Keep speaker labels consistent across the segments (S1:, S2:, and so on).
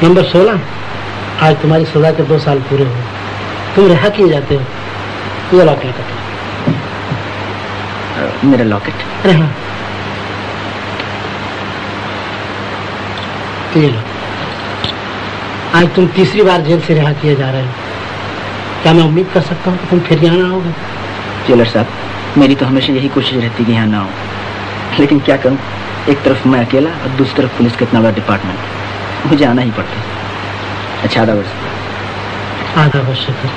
S1: Number 16, आज तुम्हारी सजा के 2 साल पूरे हुए, तुम रिहा किए जाते हो। ये लॉकेट,
S2: मेरा लॉकेट।
S1: अरे हाँ, ये लो। आज तुम तीसरी बार जेल से रिहा किए जा रहे हो। क्या मैं उम्मीद कर सकता हूँ कि तुम फिर यहाँ ना आओगे?
S2: जेलर साहब, मेरी तो हमेशा यही कोशिश रहती कि यहाँ ना हो, लेकिन क्या करूँ, एक तरफ मैं अकेला और दूसरी तरफ पुलिस का इतना बड़ा डिपार्टमेंट, मुझे आना ही पड़ता है। अच्छा, आधा वर्ष है।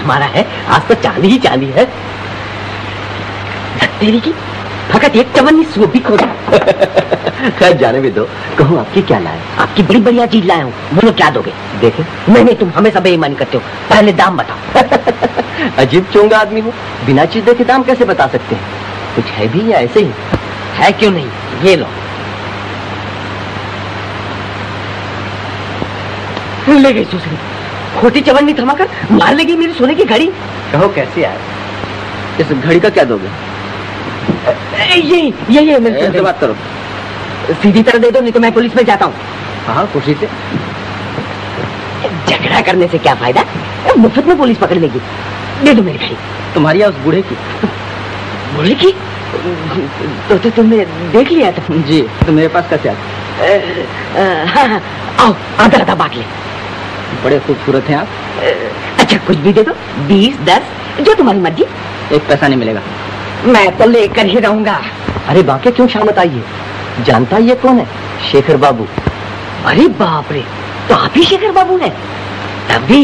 S3: हमारा है, आज तो चांदी ही चांदी है। तेरी की फकत एक चवन्नी सूप भी खोजा।
S2: खैर जाने भी दो, कहूँ आपकी क्या लाए?
S3: आपकी बड़ी बढ़िया चीज लाया हूँ, बोलो क्या दोगे?
S2: देखे?
S3: नहीं, तुम हमेशा बेईमानी करते हो, पहले दाम बताओ।
S2: अजीब चोंगा आदमी हो, बिना चीज देखे दाम कैसे बता सकते हैं? कुछ है भी या ऐसे ही?
S3: है क्यों नहीं, ये लो। ले गई दूसरी खोटी चवन्नी थमाकर मार लेगी मेरी सोने की घड़ी।
S2: कहो कैसे यार, इस घड़ी का क्या दोगे?
S3: ये
S2: मेरे बात करो,
S3: सीधी तरह दे दो, नहीं तो मैं पुलिस में जाता हूँ।
S2: हाँ खुशी से।
S3: झगड़ा करने से क्या फायदा, मुफ्त में पुलिस पकड़ लेगी। दे दो मेरी घड़ी।
S2: तुम्हारी या उस बूढ़े की?
S3: बूढ़े की? तो तुमने देख लिया था?
S2: जी, तो मेरे पास कैसे आते?
S3: हाँ, आओ आधा आधा बांट ले।
S2: बड़े खूबसूरत हैं आप।
S3: अच्छा कुछ भी दे दो, 20, 10, जो तुम्हारी मर्जी।
S2: एक पैसा नहीं मिलेगा।
S3: मैं तो लेकर ही रहूंगा।
S2: अरे बाकी क्यों शामत आई है? जानता ये कौन है? शेखर बाबू।
S3: अरे बाप रे, तो आप ही शेखर बाबू हैं? तभी,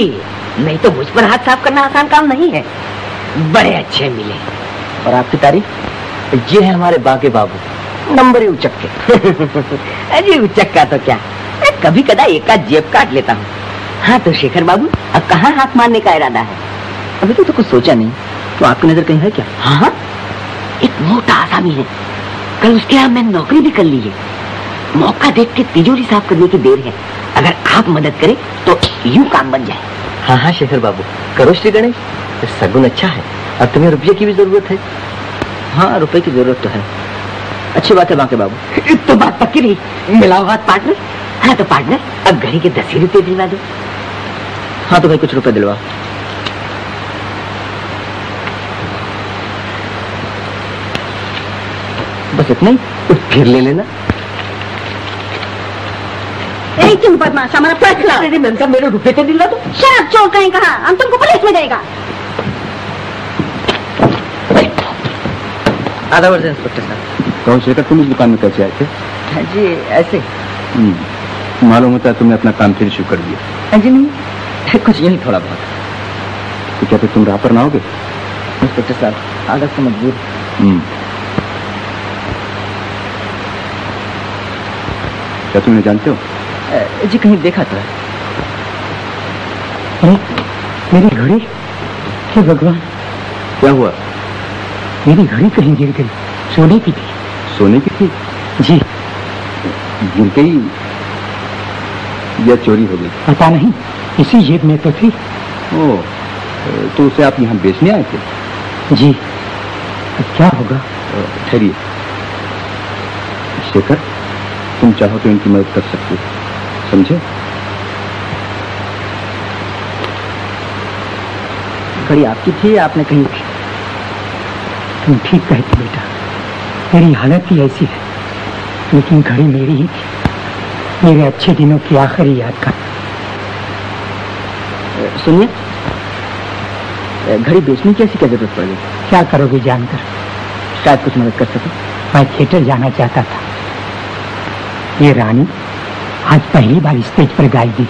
S3: नहीं तो मुझ पर हाथ साफ करना आसान काम नहीं है। बड़े अच्छे मिले।
S2: और आपकी तारीफ? ये है हमारे बाके बाबू, नंबर ही उचक के।
S3: अरे उचक का तो क्या, कभी कदा एक आध जेब काट लेता हूँ। हाँ तो शेखर बाबू, अब कहाँ हाथ मारने का इरादा है?
S2: अभी तो कुछ सोचा नहीं। तो आपकी नजर कहीं है क्या?
S3: हाँ, एक मोटा आसामी है, कल उसके यहाँ मैंने नौकरी भी कर ली है। मौका देख के तिजोरी साफ करने की देर है, अगर आप मदद करें तो यूं काम बन जाए।
S2: हाँ हाँ शेखर बाबू, करो श्री गणेश, सगुन अच्छा है। अब तुम्हें रुपये की भी जरूरत है। हाँ रुपए की जरूरत तो है। अच्छी बात है बाके बाबू।
S3: तो बात पक्की रही, मिलाओ हाथ पार्टनर। हाँ तो पार्टनर, अब घड़ी के 10 रुपये दिलवा दो।
S2: हाँ तो भाई कुछ रुपए दिलवा। बस इतना ही, कुछ फिर ले लेना।
S4: तुम बदमाश, हमारा फैसला।
S3: अरे मैम साहब, मेरे रुपए तो दिलवा दो।
S4: शराब चोर कहीं कहा, हम तुमको पुलिस में देगा।
S2: आधा वर्ष इंस्पेक्टर साहब।
S5: कहो शेखर, तुम इस दुकान में कैसे आए थे?
S2: जी ऐसे।
S5: मालूम होता है तुमने अपना काम फिर शुरू कर दिया।
S2: जी नहीं, कुछ यही थोड़ा बहुत।
S5: तो क्या फिर तुम राह पर ना आओगे?
S2: इंस्पेक्टर साहब, आदत से मजबूर।
S5: क्या तुम जानते हो?
S2: जी कहीं देखा तो है।
S1: मेरी घड़ी, हे भगवान,
S5: क्या हुआ?
S1: मेरी घड़ी कहीं गिर गई। सोने की थी।
S5: सोने की थी?
S1: जी।
S5: गिर गई या चोरी हो गई?
S1: पता नहीं, इसी जेब में तो थी।
S5: ओह, तो उसे आप यहाँ बेचने आए थे?
S1: जी। अब क्या होगा?
S5: ठहरिए शेखर, तुम चाहो तो इनकी मदद कर सकते हो, समझे?
S2: घड़ी आपकी थी या आपने कहीं थी?
S1: तुम ठीक कहती बेटा, मेरी हालत ही ऐसी है, लेकिन घड़ी मेरी ही थी। मेरे अच्छे दिनों की आखिरी याद का।
S2: सुनिए, घड़ी बेचने की ऐसी क्या जरूरत पड़ गई?
S1: क्या करोगे जानकर?
S2: शायद कुछ मदद कर सको।
S1: मैं थिएटर जाना चाहता था। ये रानी आज पहली बार स्टेज पर गाएगी।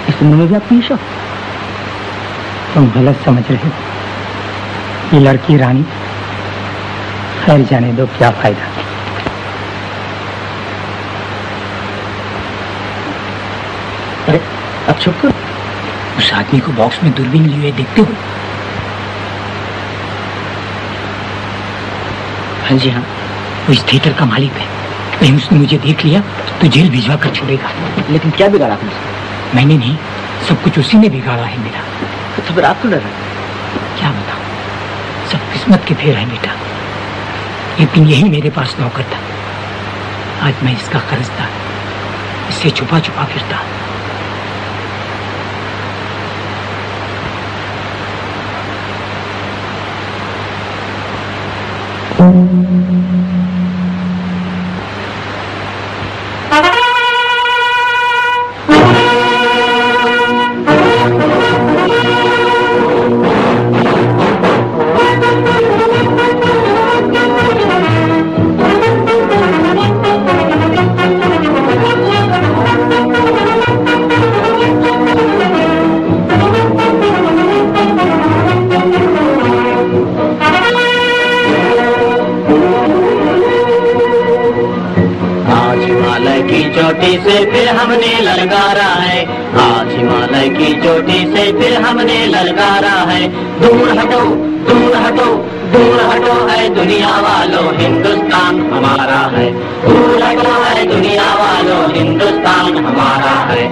S2: इस उम्र में भी आपकी शौक?
S1: तुम गलत समझ रहे हो। ये लड़की रानी, खैर जाने दो, क्या फायदा।
S2: अरे अब चुप करो।
S1: उस आदमी को बॉक्स में दूरबीन लिए हुए देखते हो?
S2: हाँ जी हाँ।
S1: वो इस थिएटर का मालिक है। कहीं उसने मुझे देख लिया तो जेल भिजवा कर छोड़ेगा।
S2: लेकिन क्या बिगाड़ा आपने?
S1: मैंने नहीं, सब कुछ उसी ने बिगाड़ा है मेरा।
S2: तो फिर आपको डर है?
S1: क्या बताऊं, सब किस्मत के फेर है बेटा। लेकिन यही मेरे पास नौकर था। आज मैं इसका कर्जदार, इससे छुपा छुपा फिरता।
S6: चोटी से फिर हमने ललकारा है, आज हिमालय की चोटी से फिर हमने ललकारा है। दूर हटो दूर हटो दूर हटो है दुनिया वालों, हिंदुस्तान हमारा है। दूर हटो है दुनिया वालों, हिंदुस्तान हमारा है।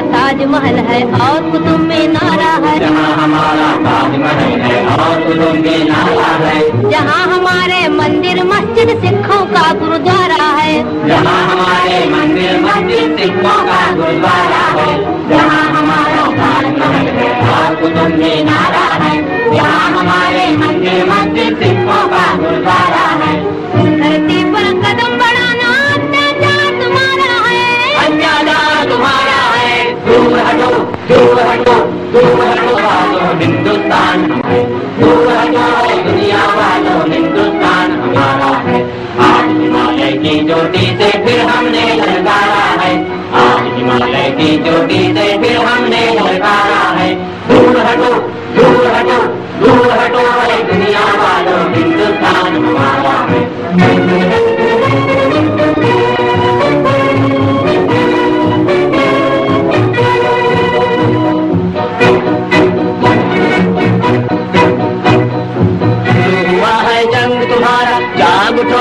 S4: ताजमहल है और कुतुब मीनारा है,
S6: जहाँ हमारा ताजमहल है और कुतुब मीनारा है।
S4: जहाँ हमारे मंदिर मस्जिद सिखों का गुरुद्वारा है,
S6: जहाँ हमारे मंदिर मस्जिद सिखों का गुरुद्वारा है। जहाँ हमारा ताजमहल है और कुतुब मीनारा है, जहाँ हमारे मंदिर मस्जिद सिखों का गुरुद्वारा है।
S4: धरती पर कदम बढ़ाना अत्याचार तुम्हारा है,
S6: अत्याचार तुम्हारा है। दूर हटो दूर हटो दूर हटो वालों, हिंदुस्तान है। दूर हटो दुनिया वालों, हिंदुस्तान हमारा है। आज हिमालय की चोटी से फिर हमने ललकारा है, आज हिमालय की चोटी से फिर हमने ललकारा है। दूर हटो दूर हटो दूर हटो दुनिया वालों, हिंदुस्तान हमारा है।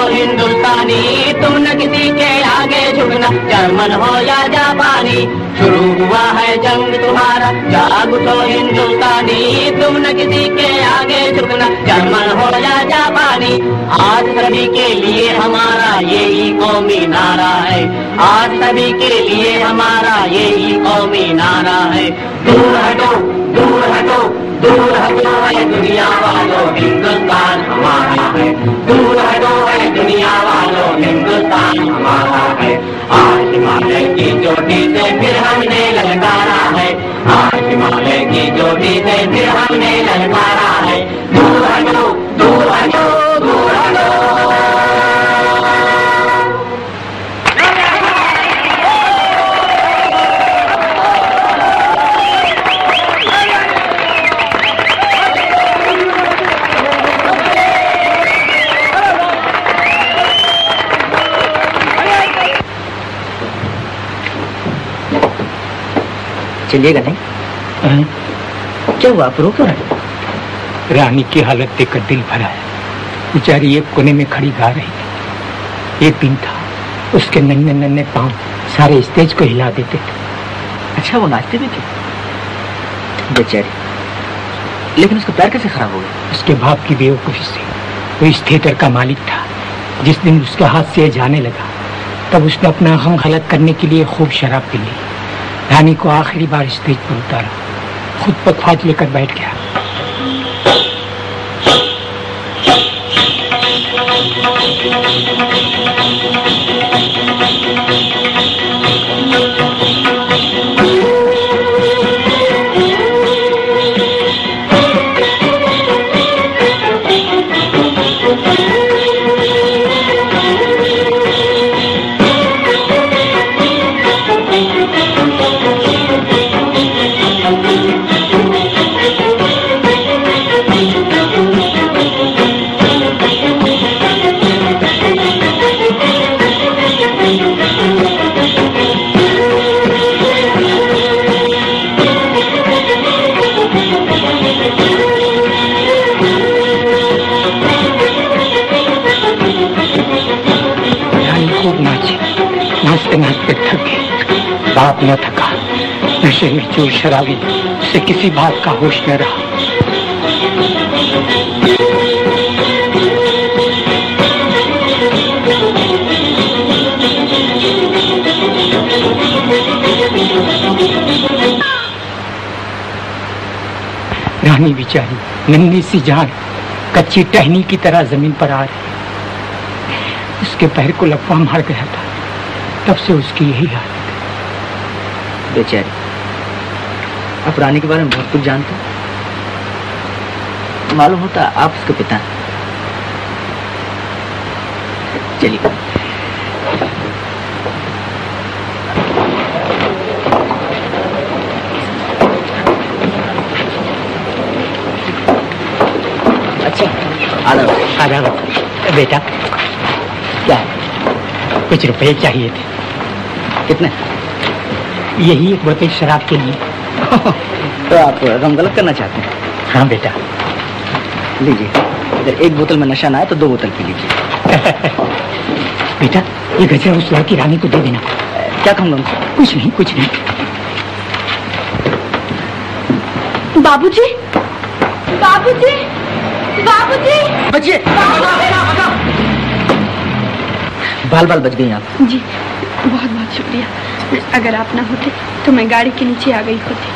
S6: हिंदुस्तानी तुम न किसी के आगे झुकना, जर्मन हो या जापानी। शुरू हुआ है जंग तुम्हारा, जाग उठो हिंदुस्तानी, तुम न किसी के आगे झुकना, जर्मन हो या जापानी। आज सभी के लिए हमारा यही कौमी नारा है, आज सभी के लिए हमारा यही कौमी नारा है। दूर हटो दूर हटो दूर हटो है दुनिया वालों, हिंदुस्तान हमारा है। दूर हटो है दुनिया वालों, हिंदुस्तान हमारा है।
S2: चलिएगा नहीं? क्या हुआ, आप रो क्यों रहे?
S1: रानी की हालत देखकर दिल भरा है। बेचारी एक कोने में खड़ी गा रही थी। एक दिन था, उसके नन्हे नन्हे पांव सारे स्टेज को हिला देते थे।
S2: अच्छा, वो नाचते भी थे? बेचारी, लेकिन उसका पैर कैसे खराब हो गया?
S1: उसके बाप की बेवकूफी से। वो इस थिएटर का मालिक था। जिस दिन उसके हाथ से जाने लगा, तब उसने अपना गम गलत करने के लिए खूब शराब पी ली। रानी को आखिरी बार स्टेज पर उतारा, खुद पखवाज लेकर बैठ गया। नाचते थक गए। बाप न थका, नशे में चूर शराबी, उसे किसी बात का होश न रहा। रानी बेचारी नन्ही सी जान कच्ची टहनी की तरह जमीन पर आ रही। उसके पैर को लपवा मार गया था, तब से उसकी यही हालत है।
S2: बेचारी, आप रानी के बारे में बहुत कुछ जानते हैं। मालूम होता आप उसके पिता हैं। चलिए। अच्छा,
S1: आदाब। बेटा,
S2: क्या है?
S1: कुछ रुपए चाहिए थे।
S2: कितने?
S1: यही एक बोतल शराब के लिए।
S2: तो आप गम गलत करना चाहते हैं?
S1: हाँ बेटा।
S2: लीजिए, अगर एक बोतल में नशा ना आए तो 2 बोतल पी लीजिए।
S1: बेटा, ये गजरा उस लड़की रानी को दे देना।
S2: क्या कहूँगा उनसे?
S1: कुछ नहीं, कुछ नहीं।
S4: बाबूजी, बाबूजी, बाबूजी,
S2: बचिए। बाल बाल बच गई आप।
S7: जी, बहुत बहुत शुक्रिया। अगर आप ना होते तो मैं गाड़ी के नीचे आ गई होती।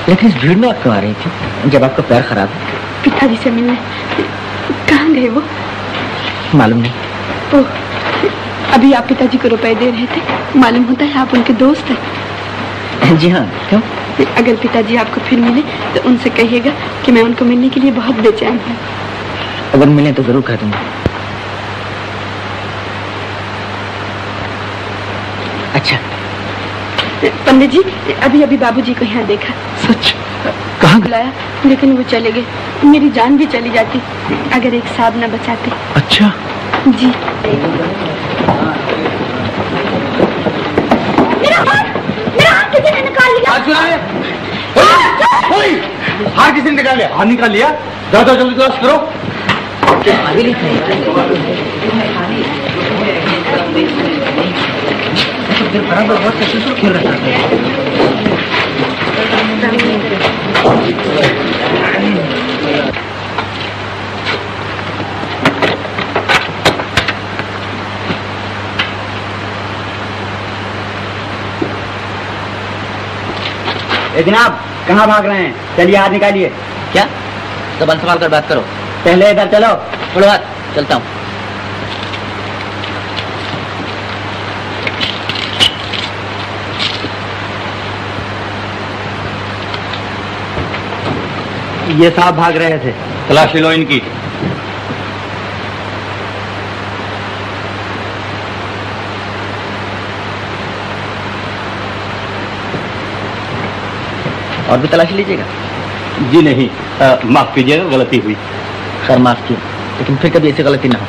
S2: लेकिन इस भीड़ में आप क्यों आ रही थी जब आपका पैर खराब है?
S7: पिताजी से मिलने। कहाँ गए वो?
S2: मालूम नहीं।
S7: ओह, अभी आप पिताजी को रुपए दे रहे थे। मालूम होता है आप उनके दोस्त हैं।
S2: जी हाँ, क्यों?
S7: अगर पिताजी आपको फिर मिले तो उनसे कहिएगा कि मैं उनको मिलने के लिए बहुत बेचैन हूँ।
S2: अगर मिले तो जरूर कह दूंगा। अच्छा
S7: पंडित जी, अभी अभी बाबूजी को यहाँ देखा।
S2: सच? कहाँ
S7: बुलाया, लेकिन वो चले गए। मेरी जान भी चली जाती अगर एक साहब न बचाते।
S2: अच्छा
S7: जी।
S4: मेरा हाथ किसी ने निकाल लिया।
S5: हाथ किसी ने निकाल लिया? हाथ निकाल लिया? जाओ जाओ जल्दी क्लास करो।
S2: खेल रहा था।
S8: जनाब, कहाँ भाग रहे हैं? चलिए हाथ निकालिए।
S2: क्या? जबान संभाल कर बात करो।
S8: पहले इधर चलो।
S2: थोड़ा बात, चलता हूँ।
S8: ये साहब भाग रहे थे।
S5: तलाशी लो इनकी।
S2: और भी तलाशी लीजिएगा?
S5: जी नहीं, माफ कीजिएगा, गलती हुई।
S2: खैर माफ किया, लेकिन फिर कभी ऐसी गलती ना हो।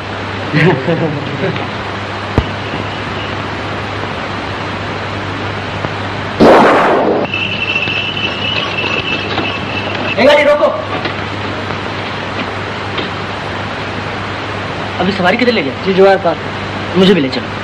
S2: अभी सवारी किधर ले गया?
S1: जी जवाहर पार्क।
S2: मुझे भी ले चलो।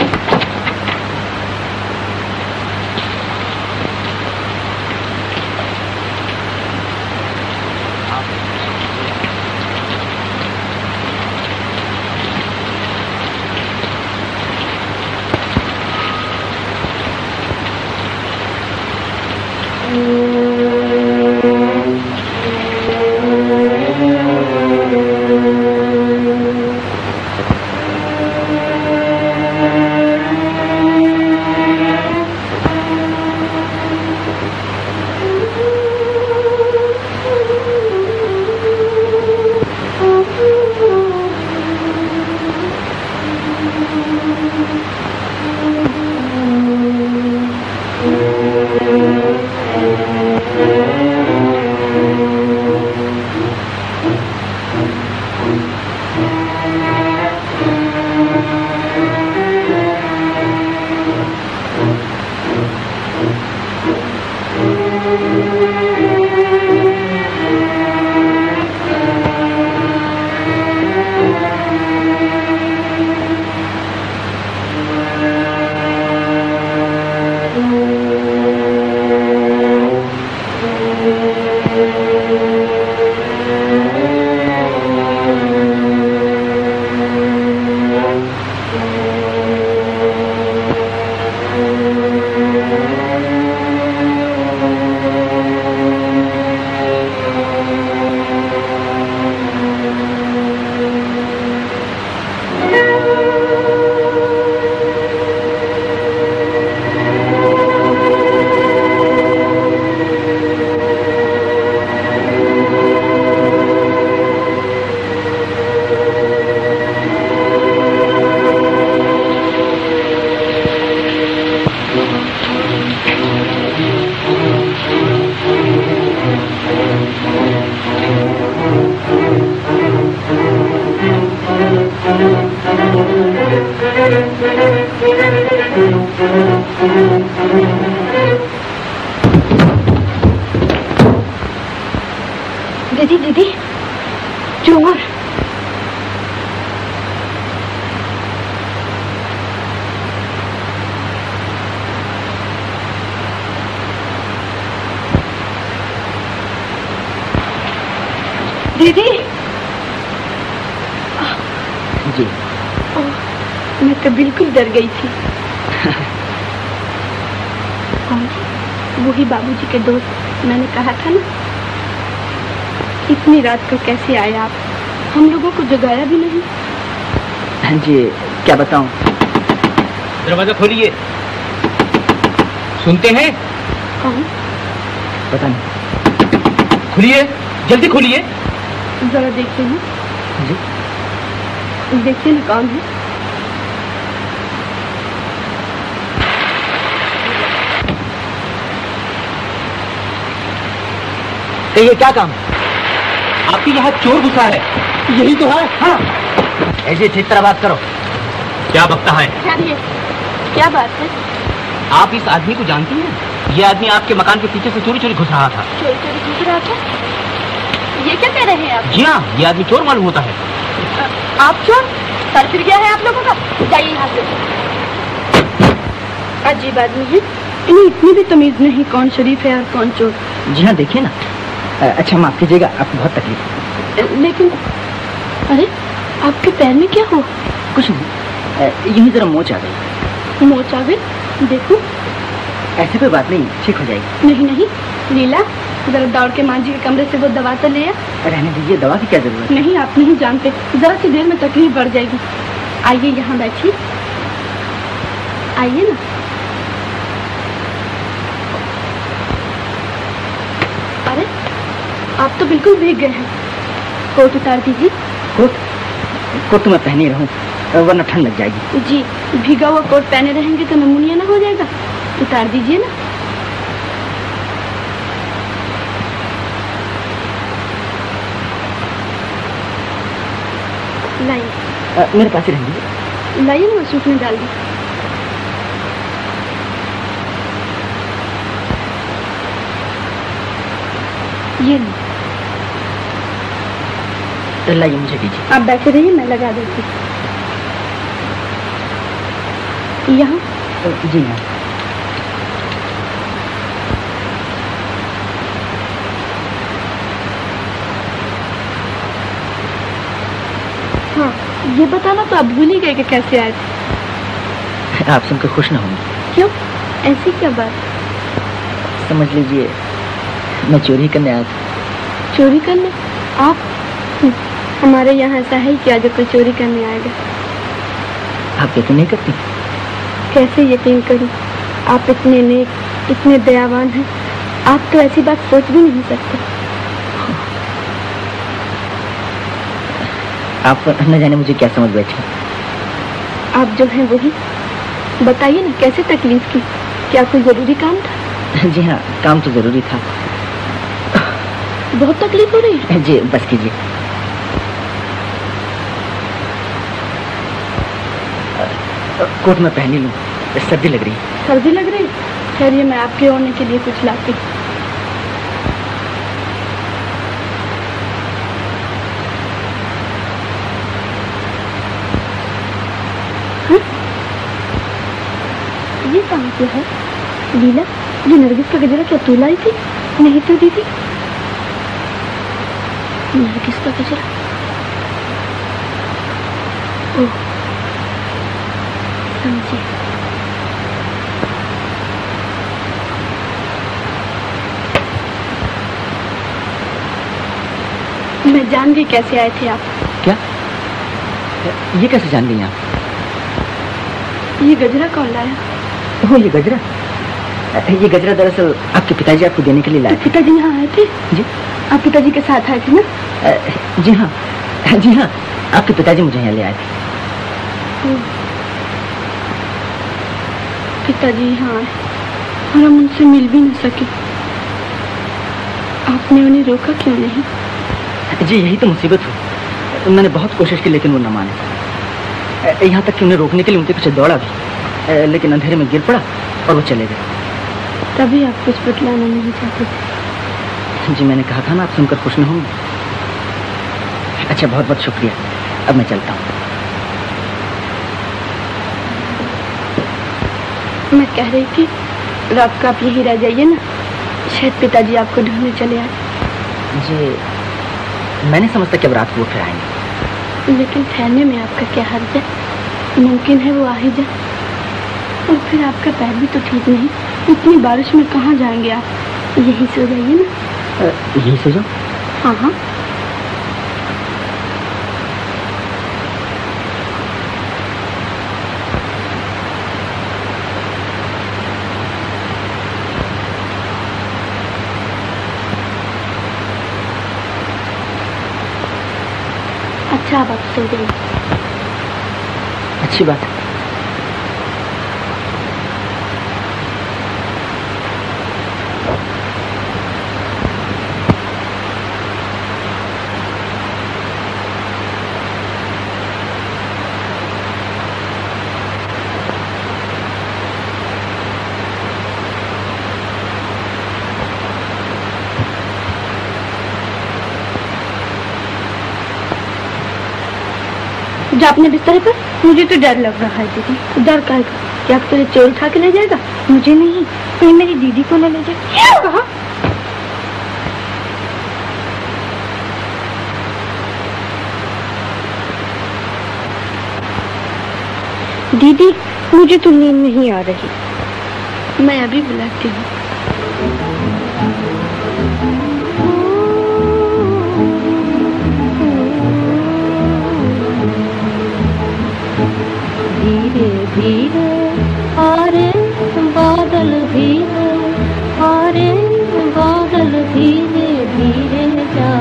S7: दीदी दीदी चोर। दीदी
S2: जी
S7: मैं तो बिल्कुल डर गई थी। कौन? वही बाबूजी के दोस्त, मैंने कहा था ना। इतनी रात को कैसे आए आप? हम लोगों को जगाया भी नहीं।
S2: हाँ जी, क्या बताऊं?
S1: दरवाजा खोलिए। सुनते हैं?
S7: कौन?
S2: पता नहीं।
S1: खोलिए, जल्दी खोलिए।
S7: जरा देखिए ना।
S2: जी
S7: देखिए ना कौन है।
S2: तो ये क्या काम?
S1: आपके यहाँ चोर घुसा है।
S2: यही तो है। हाँ, ऐसे ठीक तरह बात करो।
S1: क्या बकता है?
S7: क्या बात है?
S1: आप इस आदमी को जानती हैं? ये आदमी आपके मकान के पीछे से चोरी चोरी घुस रहा था।
S7: चोरी चोरी घुस रहा था? ये क्या कह रहे हैं आप?
S1: जी हाँ, ये आदमी चोर मालूम होता है।
S7: आप चोर? सर फिर गया है आप लोगों का? जाइए यहाँ से। अजीब आदमी है, इन्हें इतनी भी तमीज नहीं कौन शरीफ है और कौन चोर।
S2: जी हाँ, देखिए ना। अच्छा माफ कीजिएगा, आपको बहुत तकलीफ है।
S7: लेकिन अरे आपके पैर में क्या हुआ?
S2: कुछ नहीं, यूं ही जरा मोच आ गई।
S7: मोच आ गई? देखो।
S2: ऐसी कोई बात नहीं, ठीक हो जाएगी।
S7: नहीं नहीं लीला, जरा दौड़ के माँ जी के कमरे से वो दवा तो ले आ।
S2: रहने दीजिए, दवा की क्या जरूरत है?
S7: नहीं, आप नहीं जानते, जरा सी देर में तकलीफ बढ़ जाएगी। आइए यहाँ बैठिए, आइए ना। अरे आप तो बिल्कुल भीग गए हैं। कोट उतार दीजिए।
S2: कोट तो मैं पहने ही रहूं, वरना ठंड लग जाएगी।
S7: जी, भीगा हुआ कोट पहने रहेंगे तो नमूनिया ना हो जाएगा। उतार दीजिए ना। लाइए।
S2: मेरे पास ही रहेंगे।
S7: लाइए ना, सूट में डाल दी। ये
S2: लाइए, मुझे दीजिए।
S7: आप बैठे रहिए, मैं लगा देती हूँ। यहाँ?
S2: जी हाँ।
S7: हाँ, ये बताना तो आप भूल ही गए कि कैसे आए थे।
S2: आप सुनकर खुश ना होंगे।
S7: क्यों? ऐसी क्या बात?
S2: समझ लीजिए मैं चोरी करने आया था।
S7: चोरी करने? आप? हमारे यहाँ ऐसा है क्या जो कोई चोरी करने आएगा?
S2: आप यकीन नहीं करती?
S7: कैसे यकीन करूं? आप इतने नेक, इतने दयावान हैं, आप तो ऐसी बात सोच भी नहीं सकते।
S2: आप न जाने मुझे क्या समझ बैठे।
S7: आप जो हैं वही बताइए ना, कैसे तकलीफ की? क्या कोई जरूरी काम था?
S2: जी हाँ, काम तो जरूरी था।
S7: बहुत तकलीफ हो रही है?
S2: जी बस कीजिए। कोट में पहनी लूं, सर्दी लग रही है।
S7: सर्दी लग रही? ठहरिए, मैं आपके होने के लिए कुछ लाती। ये कहाँ से है? लीला, ये नरगिस का गजरा क्या तू लाई थी? नहीं तो दीदी, नरगिस का गजरा। ओह, समझी। मैं जान गई कैसे आए थे आप।
S2: क्या? ये कैसे जान गई आप?
S7: ये गजरा कौन लाया?
S2: ओह, ये गजरा दरअसल आपके पिताजी आपको देने के लिए लाए थे।
S7: पिताजी यहाँ आए थे?
S2: जी।
S7: आप पिताजी के साथ आए थे ना?
S2: जी हाँ, जी हाँ, आपके पिताजी मुझे यहाँ ले आए थे।
S7: पिताजी यहाँ आए और हम उनसे मिल भी नहीं सके। आपने उन्हें रोका क्यों नहीं?
S2: जी यही तो मुसीबत हुई। मैंने बहुत कोशिश की लेकिन वो न माने। यहाँ तक कि उन्हें रोकने के लिए उनके पीछे दौड़ा भी, लेकिन अंधेरे में गिर पड़ा और वो चले गए।
S7: तभी आप कुछ बतलाना नहीं चाहते थे।
S2: जी मैंने कहा था ना, आप सुनकर खुश न होंगे। अच्छा, बहुत बहुत शुक्रिया। अब मैं चलता हूँ।
S7: मैं कह रही थी रात को आप यही रह जाइए ना, शायद पिताजी आपको ढूंढने चले आए।
S2: जी मैंने समझता कि अब रात को वो फिर आएंगे।
S7: लेकिन ठहरने में आपका क्या हर्ज है? मुमकिन है वो आ ही जाए। और फिर आपका पैर भी तो ठीक नहीं, इतनी बारिश में कहाँ जाएंगे आप? यही सो जाइए ना।
S2: यही सो जाओ?
S7: हाँ हाँ। अच्छा, अब आप सो जाइए।
S2: अच्छी बात है।
S7: जा अपने बिस्तर पर। मुझे तो डर लग रहा है दीदी। डर का? क्या तुझे चोर उठा के ले जाएगा? मुझे नहीं, कहीं मेरी दीदी को न ले जाए। कहा? दीदी, मुझे तो नींद नहीं आ रही। मैं अभी बुलाती हूँ।
S4: धीरे धीरे आरे बादल धीरे, आरे बादल धीरे धीरे जा।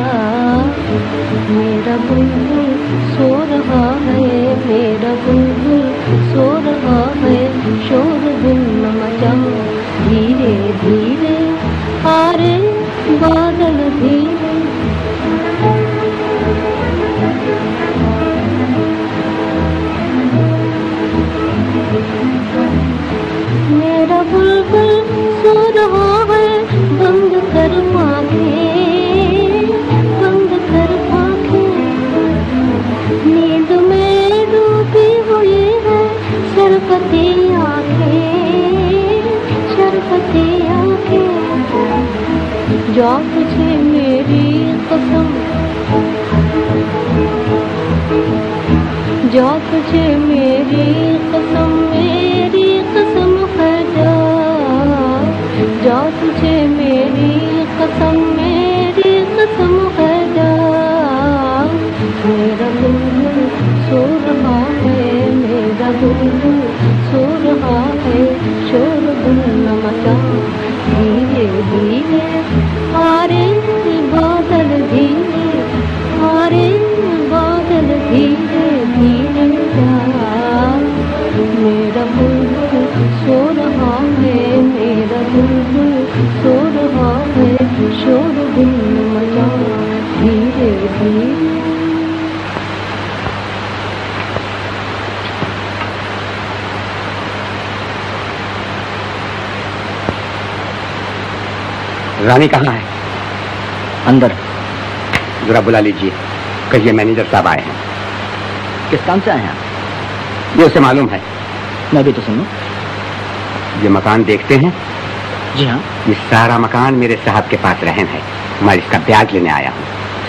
S4: मेरा बुलबुल सो रहा है, मेरा बुलबुल सो रहा है, शोर दिल न मचा। धीरे धीरे आरे बादल धीरे। मेरा बुलबुल सो रहा है, बंद कर आँखें, बंद कर आँखें। नींद में डूबी हुई है सरपतियाँ। जा तुझे मेरी कसम, जा तुझे मेरी कसम, मेरी कसम है जा तुझे मेरी कसम, मेरी कसम है मेरा बुलबुल सो रहा है, मेरा बुलबुल सो रहा है, शोर गुल न मचा धीरे धीरे, हारे बादल धीरे, हारे बादल धीरे धीरे मेरा बुलबुल सो रहा है, मेरा बुलबुल सो रहा है, शोर गुल न मचा धीरे धीरे।
S5: रानी कहाँ है?
S2: अंदर।
S5: जरा बुला लीजिए, कहिए मैनेजर साहब आए हैं।
S2: किस काम से आए हैं आप?
S5: ये उसे मालूम है।
S2: मैं भी तो सुनूं।
S5: ये मकान देखते हैं?
S2: जी हाँ।
S5: ये सारा मकान मेरे साहब के पास रहन है, मैं इसका ब्याज लेने आया हूँ,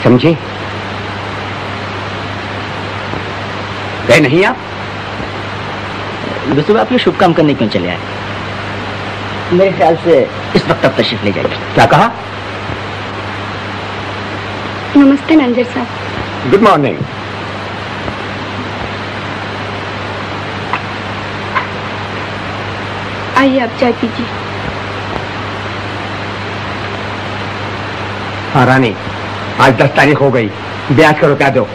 S5: समझे? गए नहीं आप?
S2: वैसे आप ये शुभ काम करने क्यों चले आए? मेरे ख्याल से इस वक्त आप तशरीफ ले जाइए।
S5: क्या कहा?
S7: नमस्ते मैनेजर साहब।
S5: Good morning.
S7: आइए आप चाय पीजिए।
S5: हाँ रानी, आज 10 तारीख हो गई, ब्याज का रुपया दो।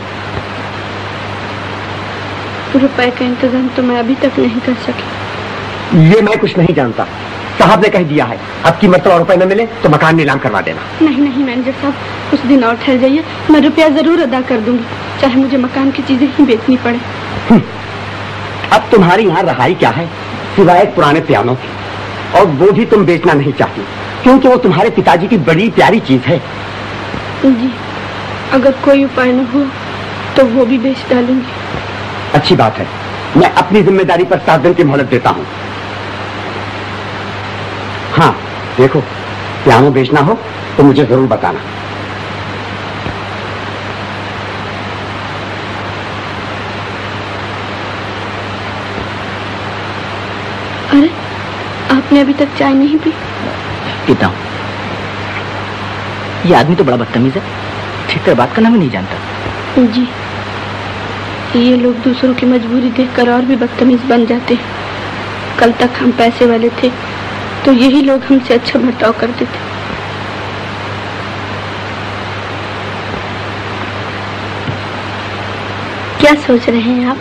S7: रुपए का इंतजाम तो मैं अभी तक नहीं कर सकी।
S5: ये मैं कुछ नहीं जानता, साहब ने कह दिया है, अब की मरतबा रुपए न मिले तो मकान नीलाम करवा देना।
S7: नहीं नहीं मैनेजर साहब, कुछ दिन और ठहर जाइए, मैं रुपया जरूर अदा कर दूंगी, चाहे मुझे मकान की चीजें ही बेचनी पड़े।
S5: अब तुम्हारी यहाँ रहाई क्या है सिवाय एक पुराने पियानो की, और वो भी तुम बेचना नहीं चाहती क्योंकि वो तुम्हारे पिताजी की बड़ी प्यारी चीज है।
S7: जी, अगर कोई उपाय न हो तो वो भी बेच डालूंगी।
S5: अच्छी बात है, मैं अपनी जिम्मेदारी पर 7 दिन की मोहलत देता हूँ। हाँ देखो, पियानो बेचना हो तो मुझे जरूर बताना।
S7: अरे, आपने अभी तक चाय नहीं पी?
S2: पीता हूँ। ये आदमी तो बड़ा बदतमीज है, ठीक तरह बात करना भी नहीं जानता।
S7: जी, ये लोग दूसरों की मजबूरी देखकर और भी बदतमीज बन जाते हैं। कल तक हम पैसे वाले थे तो यही लोग हमसे अच्छा बर्ताव करते थे। क्या सोच रहे हैं आप?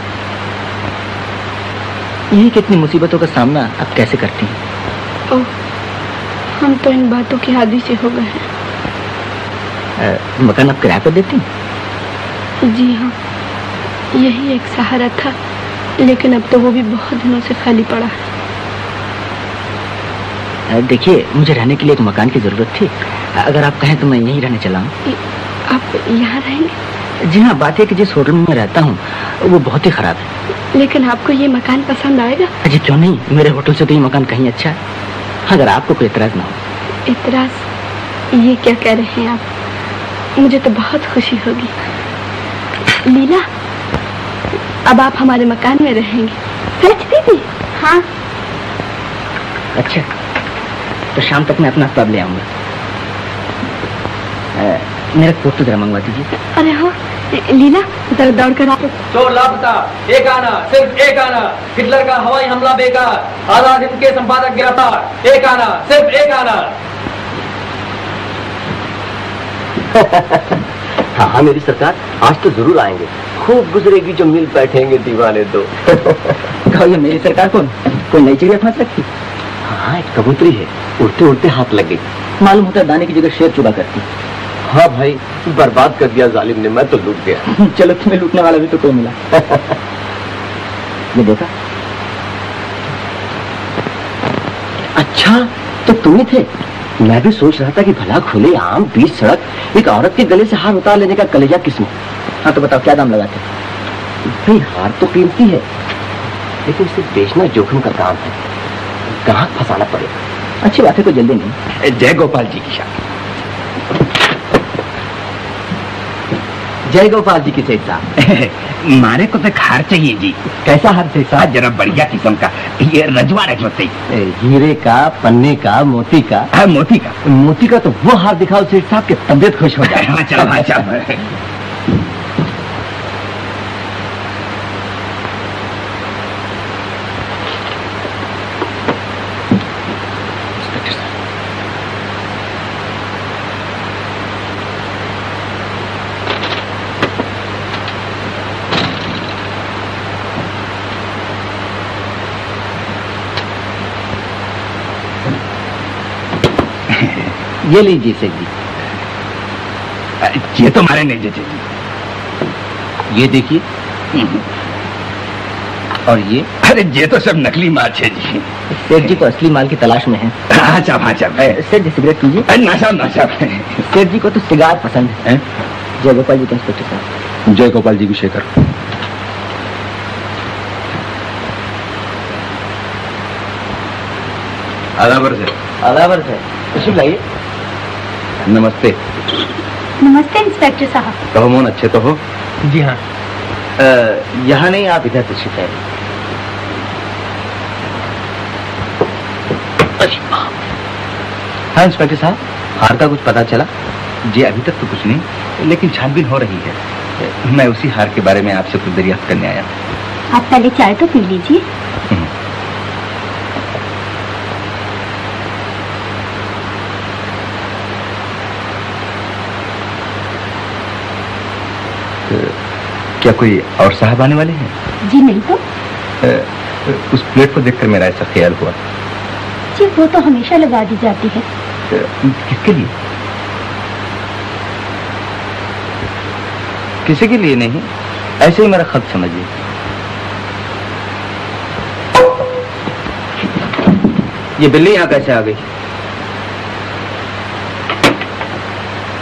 S2: यही कितनी मुसीबतों का सामना आप कैसे करती हैं?
S7: ओह, हम तो इन बातों की आदी से हो गए हैं।
S2: मकान आप किराए पर देती हैं?
S7: जी हाँ, यही एक सहारा था, लेकिन अब तो वो भी बहुत दिनों से खाली पड़ा है।
S2: देखिए, मुझे रहने के लिए एक मकान की जरूरत थी, अगर आप कहें तो मैं यहीं रहने चला हूँ।
S7: आप यहाँ रहेंगे?
S2: जी हाँ, बात है कि जिस होटल में मैं रहता हूँ वो बहुत ही खराब है।
S7: लेकिन आपको ये मकान पसंद आएगा?
S2: जी क्यों नहीं, मेरे होटल से तो ये मकान कहीं अच्छा है, अगर आपको कोई इतराज ना हो।
S7: इतराज? ये क्या कह रहे हैं आप? मुझे तो बहुत खुशी होगी। लीला, अब आप हमारे मकान में रहेंगे। सच दीदी? हाँ।
S2: अच्छा, तो शाम तक मैं अपना अस्ताब ले आऊंगा। मेरा कोट तो जरा मंगवा दीजिए।
S7: अरे हाँ लीला, जरा दौड़ कर आओ।
S9: चोर लापता, एक आना, सिर्फ एक आना, हिटलर का हवाई हमला बेकार, आजाद हिंद के संपादक गिरफ्तार, एक आना, सिर्फ एक आना।
S10: हाँ मेरी सरकार, आज तो जरूर आएंगे, खूब गुजरेगी जो मिल बैठेंगे दीवाने दो।
S2: कहो ये मेरी सरकार कोई नई चिड़िया फंस रखी?
S10: हाँ, एक कबूतरी है, उड़ते उड़ते हाथ लग गई।
S2: मालूम होता है दाने की जगह शेर चुगा करती।
S10: हाँ भाई, बर्बाद कर दिया जालिम ने, मैं तो लूट गया।
S2: चलो, तुम्हें लूटने वाला भी तो कोई मिला। ये देखा?
S10: अच्छा, तो तुम ही थे? मैं भी सोच रहा था कि भला खुले आम बीच सड़क एक औरत के गले से हार उतार लेने का कलेजा किसमें।
S2: हाँ तो बताओ क्या दाम लगाते?
S10: भाई हार तो कीमती है, लेकिन इसे बेचना जोखिम का काम है, ग्राहक फंसाना पड़ेगा।
S2: अच्छी बात है, कोई जल्दी नहीं।
S5: जय गोपाल जी की शादी।
S2: जय गोपाल जी की सेठ साहब।
S5: मारे को तो हार चाहिए जी।
S2: कैसा हार सेठ साहब?
S5: जरा बढ़िया किस्म का, ये रजवा रजवते
S2: हीरे का, पन्ने का, मोती का।
S5: हाँ, मोती का।
S2: मोती का तो वो हार दिखाओ सेठ साहब की तबीयत खुश हो जाए।
S5: हाँ चलो, हाँ चलो।
S2: ये लीजिए सेठ जी।
S5: ये तो हमारे नहीं जी।
S2: ये देखिए। और ये?
S5: अरे ये तो सब नकली माल है जी।
S2: सेठ जी को असली माल की तलाश में है।
S5: हाँ साहब, हाँ साहब।
S2: सेठ जी सिगरेट कीजिए।
S5: ना साहब, ना साहब।
S2: सेठ जी को तो सिगार पसंद है। जय गोपाल जी के इंस्पेक्टर साहब।
S10: जय गोपाल जी की शेखर।
S5: आदाबर से।
S2: आदाबर से। खुशी लाइए।
S10: नमस्ते।
S7: नमस्ते इंस्पेक्टर साहब।
S10: कहो मोहन, अच्छे तो हो?
S2: जी हाँ। यहाँ नहीं, आप इधर तशरीफ लाइए। हाँ इंस्पेक्टर साहब, हार का कुछ पता चला?
S10: जी अभी तक तो कुछ नहीं, लेकिन छानबीन हो रही है। मैं उसी हार के बारे में आपसे कुछ दरियाफ्त करने आया।
S7: आप पहले चाय तो पी लीजिए।
S10: क्या कोई और साहब आने वाले हैं?
S7: जी नहीं तो।
S10: उस प्लेट को देखकर मेरा ऐसा ख्याल हुआ।
S7: जी वो तो हमेशा लगा दी जाती है।
S10: किसके लिए? किसी के लिए नहीं, ऐसे ही मेरा खत समझिए। ये बिल्ली यहाँ कैसे आ गई?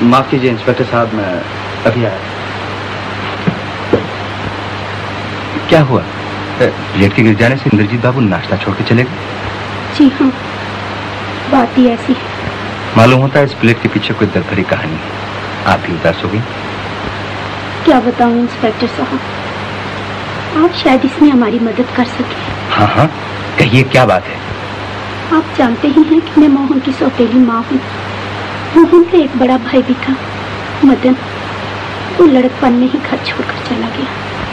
S10: माफ कीजिए इंस्पेक्टर साहब, मैं अभी आया। क्या हुआ? प्लेट के गिर जाने से इंद्रजीत बाबू नाश्ता छोड़ के चले गए?
S7: जी हाँ, बात ही ऐसी है।
S10: मालूम होता है इस प्लेट के पीछे कोई दर्द भरी कहानी है। आप भी उदास हो गई।
S7: क्या बताऊं इंस्पेक्टर साहब, आप शायद इसमें हमारी मदद कर सके।
S10: हाँ हाँ, कहिए क्या बात है?
S7: आप जानते ही हैं कि मैं मोहन की सौतेली माँ हूँ। मोहन का एक बड़ा भाई भी था, मदन। वो लड़कपन में ही घर छोड़कर चला गया।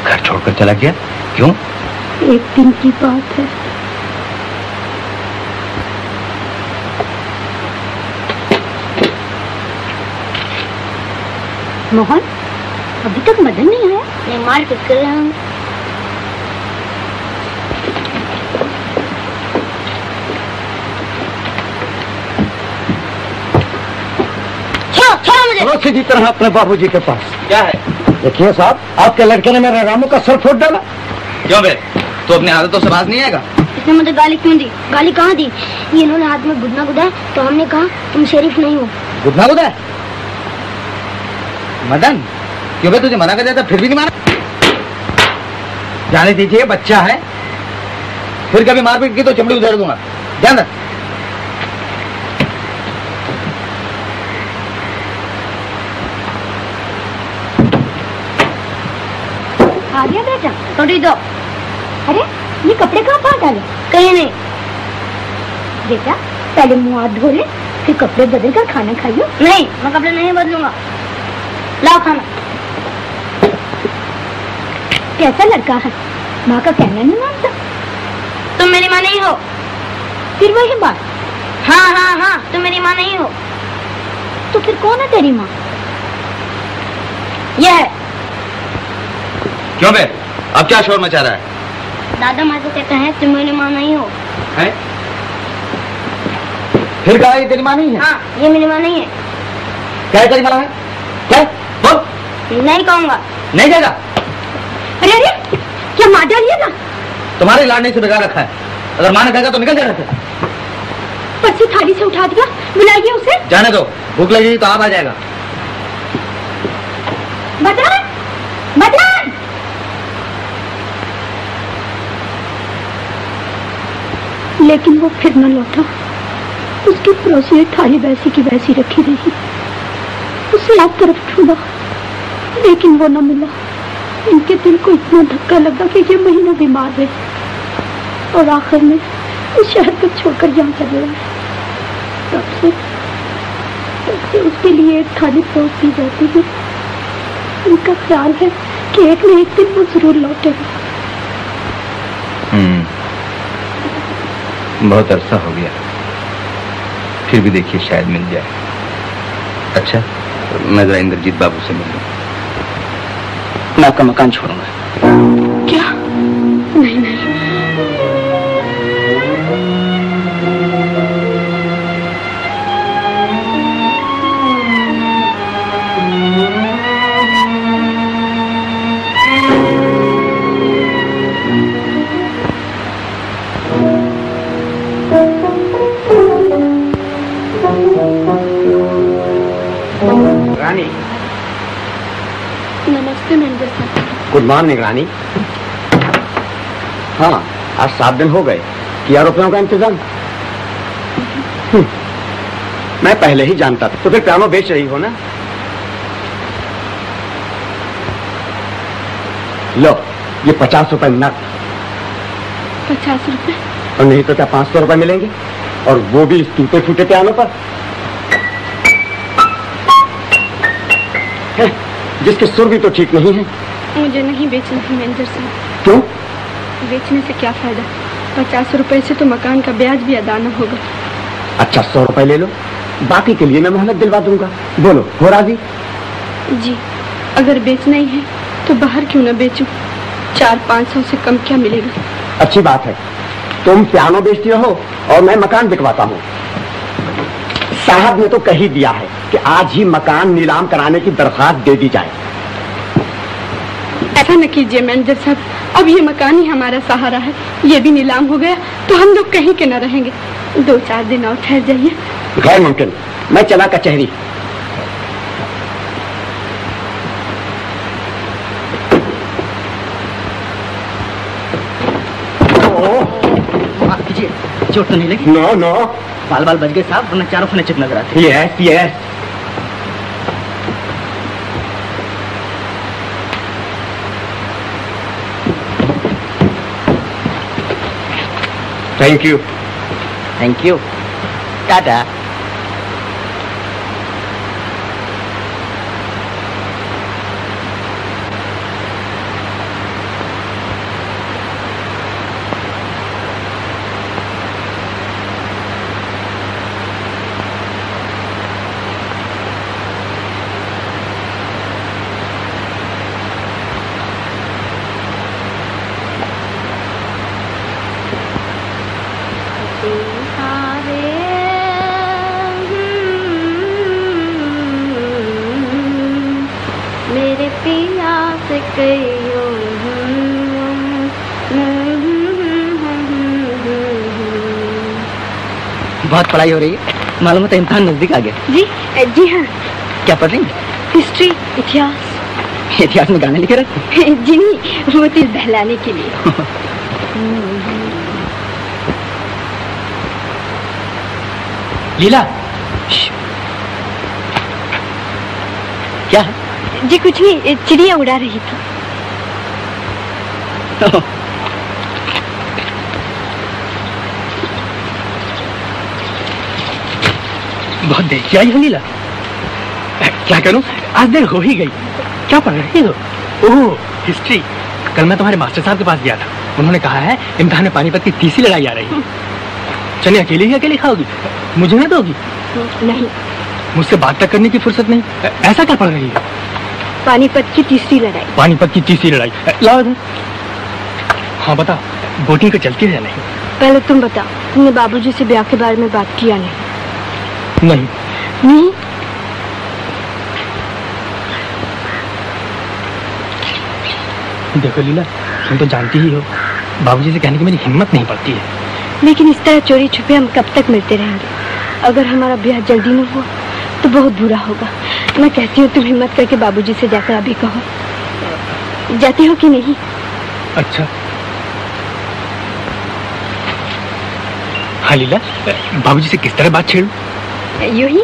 S10: घर छोड़कर चला गया? क्यों?
S7: एक दिन की बात है। मोहन, अभी तक मदन नहीं आया?
S11: नहीं, मार पिट कर रहे हैं।
S5: चलो सीधी तरह अपने बाबूजी के पास।
S9: क्या है?
S5: देखिए साहब, आपके लड़के ने मेरे रामू का सर फोड़ डाला।
S9: क्यों बे? तो अपने आदतों से बाज नहीं आएगा?
S11: इसने मुझे गाली क्यों दी? गाली कहाँ दी? ये इन्होंने हाथ में गुदना गुदा तो हमने कहा तुम शरीफ नहीं हो।
S9: गुदना गुदा? मदन, क्यों बे तुझे मना कर दिया था फिर भी नहीं माना? जाने दीजिए, बच्चा है। फिर कभी मारपीट की तो चमड़ी उधेड़ दूंगा। ध्यान रख।
S11: आ गया बेटा, थोड़ी दो। अरे ये कपड़े कहाँ फाड़ डाले? कहीं नहीं। बेटा पहले मुंह हाथ धो ले, फिर कपड़े बदल कर खाना खाइयो। नहीं, मैं कपड़े नहीं बदलूंगा। लाओ खाना। कैसा लड़का है, माँ का कहना नहीं मानता। तुम मेरी माँ नहीं हो। फिर वही बात। हाँ हाँ हाँ, तुम मेरी माँ नहीं हो। तो फिर कौन है तेरी माँ? यह है।
S9: क्यों बे? अब क्या शोर मचा रहा है?
S11: दादा माँ तो कहते हैं तुम मेरी माँ नहीं हो।
S9: है? फिर कहा ये तेरी माँ नहीं है?
S11: हाँ, ये मेरी माँ नहीं है।
S9: क्या तेरी माँ है? क्या? बोल।
S11: नहीं कहूँगा।
S9: नहीं कहेगा?
S11: अरे अरे, क्या मार डालिए ना?
S9: तुम्हारे लाडने से बिगाड़ रखा है। अगर माँ ने कहेगा तो निकल जाना था।
S11: पर्ची थाली से उठा दिया, बुलाइए उसे।
S9: जाने दो, भूख लगेगी तो आप आ जाएगा।
S11: बदन, बदन।
S7: लेकिन वो फिर न लौटा। उसकी पड़ोसी थाली वैसी की वैसी रखी रही। सब तरफ ढूंढा, लेकिन वो न मिला। इनके दिल को इतना धक्का लगा कि ये महीना बीमार रहे और आखिर में उस शहर को छोड़कर यहाँ चले गए। तब से उसके लिए एक थाली परोसती जाती है। उनका ख्याल है कि एक न एक दिन वो जरूर लौटेगा।
S9: बहुत अरसा हो गया, फिर भी देखिए शायद मिल जाए। अच्छा, मैं जरा इंद्रजीत बाबू से मिल लूं।
S2: मैं आपका मकान छोड़ूंगा।
S7: क्या? नहीं नहीं,
S5: रानी।
S7: नमस्ते मैनेजर साहब।
S5: गुड मॉर्निंग रानी। हाँ, आज 7 दिन हो गए। किया रुपयों का इंतजाम? मैं पहले ही जानता था। तो फिर पियानो बेच रही हो ना? लो, ये 50 रुपए नकद।
S7: 50 रुपए?
S5: और नहीं तो क्या 500 रुपए मिलेंगे, और वो भी इस टूटे फूटे पियानो पर, जिसके सुर भी तो ठीक नहीं है।
S7: मुझे नहीं बेचना है मैनेजर साहब।
S5: क्यों?
S7: बेचने से क्या फायदा? 50 रुपए से तो मकान का ब्याज भी अदा न होगा।
S5: अच्छा, 100 रुपए ले लो, बाकी के लिए मैं मोहलत दिलवा दूंगा। बोलो, हो राजी?
S7: जी, अगर बेचना ही है तो बाहर क्यों न बेचूं? 400-500 से कम क्या मिलेगा?
S5: अच्छी बात है, तुम पियानो बेचती हो और मैं मकान बिकवाता हूँ। साहब ने तो कह ही दिया है कि आज ही मकान नीलाम कराने की दरखास्त दे दी जाए।
S7: ऐसा न कीजिए मैनेजर साहब, अब ये मकान ही हमारा सहारा है। ये भी नीलाम हो गया तो हम लोग कहीं के न रहेंगे। 2-4 दिन और ठहर जाइए।
S5: गैर मुमकिन, मैं चला कचहरी।
S2: माफ कीजिए, चोट तो नहीं लगी?
S5: नो नो,
S2: बाल बाल बच गए साहब, वरना चारों खाने चित नजर आते।
S5: Yes yes. Thank you.
S2: Thank you, Tata.
S4: मेरे पिया से कहियो
S2: बहुत पढ़ाई हो रही है, मालूम है तो इम्तिहान नजदीक आ गया।
S7: जी जी हाँ।
S2: क्या पढ़ रही हैं?
S7: हिस्ट्री, इतिहास।
S2: इतिहास में गाने लिखे रहते?
S7: जी नहीं, वो दिल बहलाने के लिए।
S2: लीला, क्या है?
S7: जी कुछ नहीं, चिड़िया उड़ा रही थी।
S1: बहुत देर से आई हो लीला। क्या करूं, आज देर हो ही गई। क्या पढ़ रही हो? ओह, हिस्ट्री। कल मैं तुम्हारे मास्टर साहब के पास गया था, उन्होंने कहा है इम्तिहान में पानीपत की तीसरी लड़ाई आ रही है। चलिए, अकेले ही अकेले खाओगी, मुझे ना दोगी?
S7: नहीं,
S1: मुझसे बात तक करने की फुर्सत नहीं। ऐसा क्या पढ़ रही है?
S7: पानीपत की तीसरी लड़ाई।
S1: पानीपत की तीसरी लड़ाई, लाओ इधर। हाँ बता, बोटिंग पे चलती है या नहीं?
S7: पहले तुम बताओ, तुमने बाबूजी से ब्याह के बारे में बात किया नहीं?
S1: नहीं।
S7: नहीं?
S1: देखो लीला, तुम तो जानती ही हो, बाबूजी से कहने की मेरी हिम्मत नहीं पड़ती है।
S7: लेकिन इस तरह चोरी छुपे हम कब तक मिलते रहेंगे? अगर हमारा ब्याह जल्दी न हुआ तो बहुत बुरा होगा। मैं कहती हूँ तुम हिम्मत करके बाबूजी से जाकर अभी कहो। जाती हो कि नहीं?
S1: अच्छा। हाँ लीला, बाबूजी से किस तरह बात छेड़ूं?
S11: यूं ही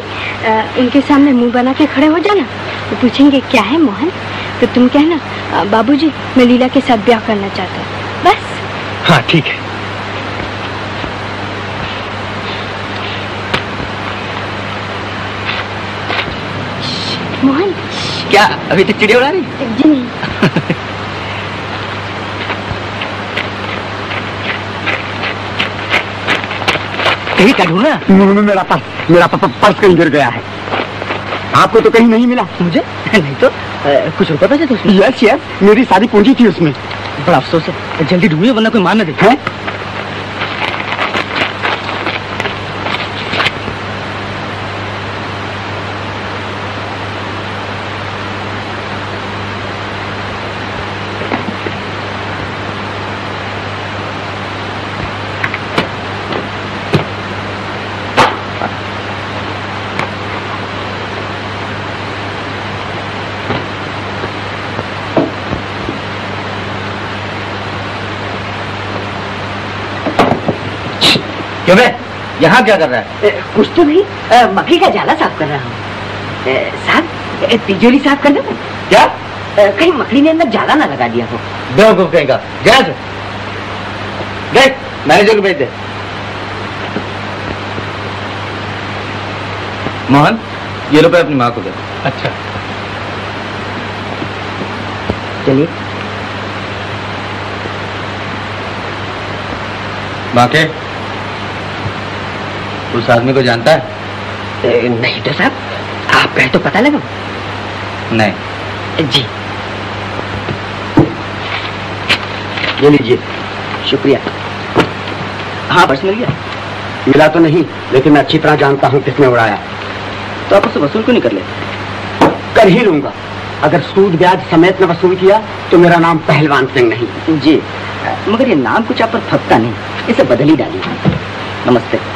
S11: उनके सामने मुंह बना के खड़े हो जाना। तो पूछेंगे क्या है मोहन, तो तुम कहना बाबूजी मैं लीला के साथ ब्याह करना चाहता हूँ, बस।
S5: हाँ ठीक है।
S11: मोहन
S2: क्या अभी तक चिड़िया उड़ा रही?
S11: जी नहीं।
S2: कहीं का ढूंढना?
S5: मेरा पर्स कहीं गिर गया है। आपको तो कहीं नहीं मिला?
S2: मुझे नहीं तो कुछ रुपए पैसे थे उसमें?
S5: यस यस, मेरी सारी पूंजी थी उसमें।
S2: बड़ा अफसोस है, जल्दी ढूंढिए वरना कोई मान न दे।
S5: हैं?
S2: क्यों बे? यहाँ क्या कर रहा है?
S3: कुछ तो नहीं, मकड़ी का जाला साफ कर रहा हूँ। साहब तिजोरी साफ कर दो।
S2: क्या?
S3: कहीं मकड़ी ने अंदर जाला ना लगा दिया हो।
S2: बेवकूफ कहीं का। गए मैनेजर को भेज दे। मोहन ये रुपए अपनी माँ को दे।
S1: अच्छा
S3: चलिए।
S2: बाकी उस आदमी को जानता है?
S3: नहीं तो साहब, आप कहे तो पता लगा।
S2: नहीं।
S3: जी
S5: ये लीजिए।
S3: शुक्रिया। हाँ पर्स मिल गया?
S5: मिला तो नहीं, लेकिन मैं अच्छी तरह जानता हूँ किसने उड़ाया।
S2: तो आप उससे वसूल क्यों नहीं कर लेते?
S5: कर ही लूंगा। अगर सूद ब्याज समेत न वसूल किया तो मेरा नाम पहलवान सिंह नहीं।
S3: जी मगर ये नाम कुछ आप पर फटता नहीं, इसे बदल ही डालिए। नमस्ते।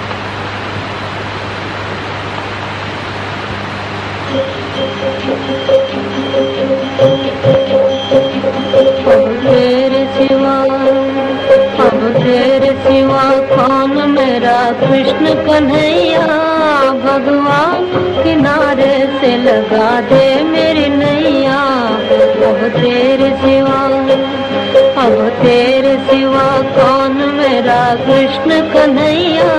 S4: तेरे सिवा कौन मेरा कृष्ण कन्हैया, भगवान किनारे से लगा दे मेरी नैया। अब तेरे सिवा कौन मेरा कृष्ण कन्हैया,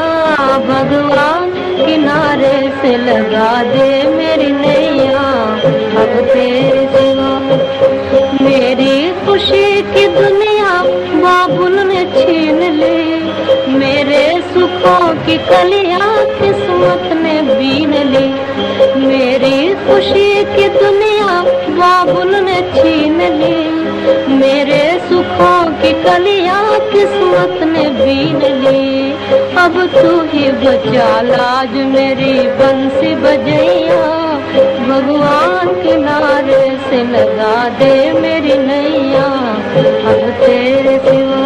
S4: भगवान किनारे से लगा दे मेरी नैया। अब तेरे सिवा मेरी खुशी की दुनिया बाबुल ने छीन ली, मेरे सुखों की कलियां किस्मत ने बीन ली। मेरी खुशी की दुनिया बाबुल ने छीन ली, मेरे सुखों की कलियां किस्मत ने बीन ली। अब तू ही बचा लाज मेरी बंसी बजैया, भगवान किनारे से लगा दे मेरी नैया। अब तेरे सिवा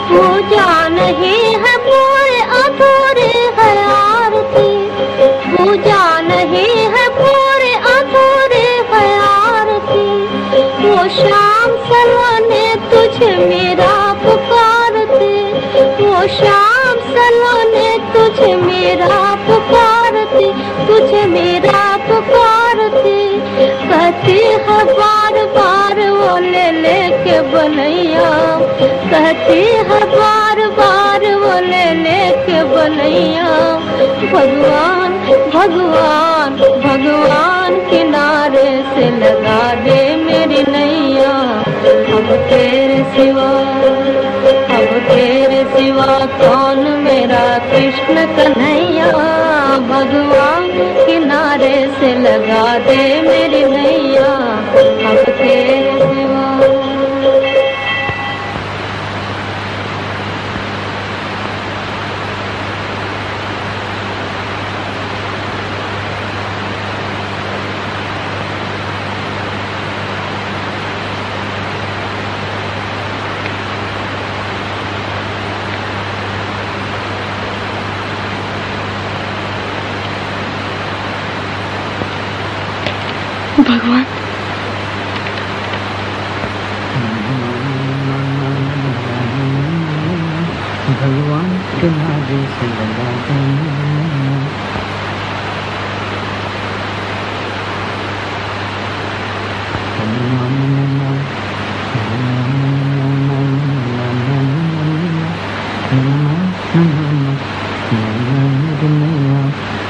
S4: पूजा नहीं है पूरे अधूरे है आरती, पूजा नहीं है पूरे अधूरे है आरती। वो शाम सलोने तुझे मेरा पुकारते, वो शाम सलोने तुझे मेरा पुकारते, तुझे मेरा पुकारते। कहती है बार बार वो ले लेके बनैया, कहती है बार बार वो ले लेके बनैया। भगवान भगवान भगवान किनारे से लगा दे मेरी नैया। अब तेरे सिवा कौन मेरा कृष्ण कन्हैया, भगवान किनारे से लगा दे मेरी नैया। अब तेरे सिवा भगवान
S2: तेरे से लगा दूं।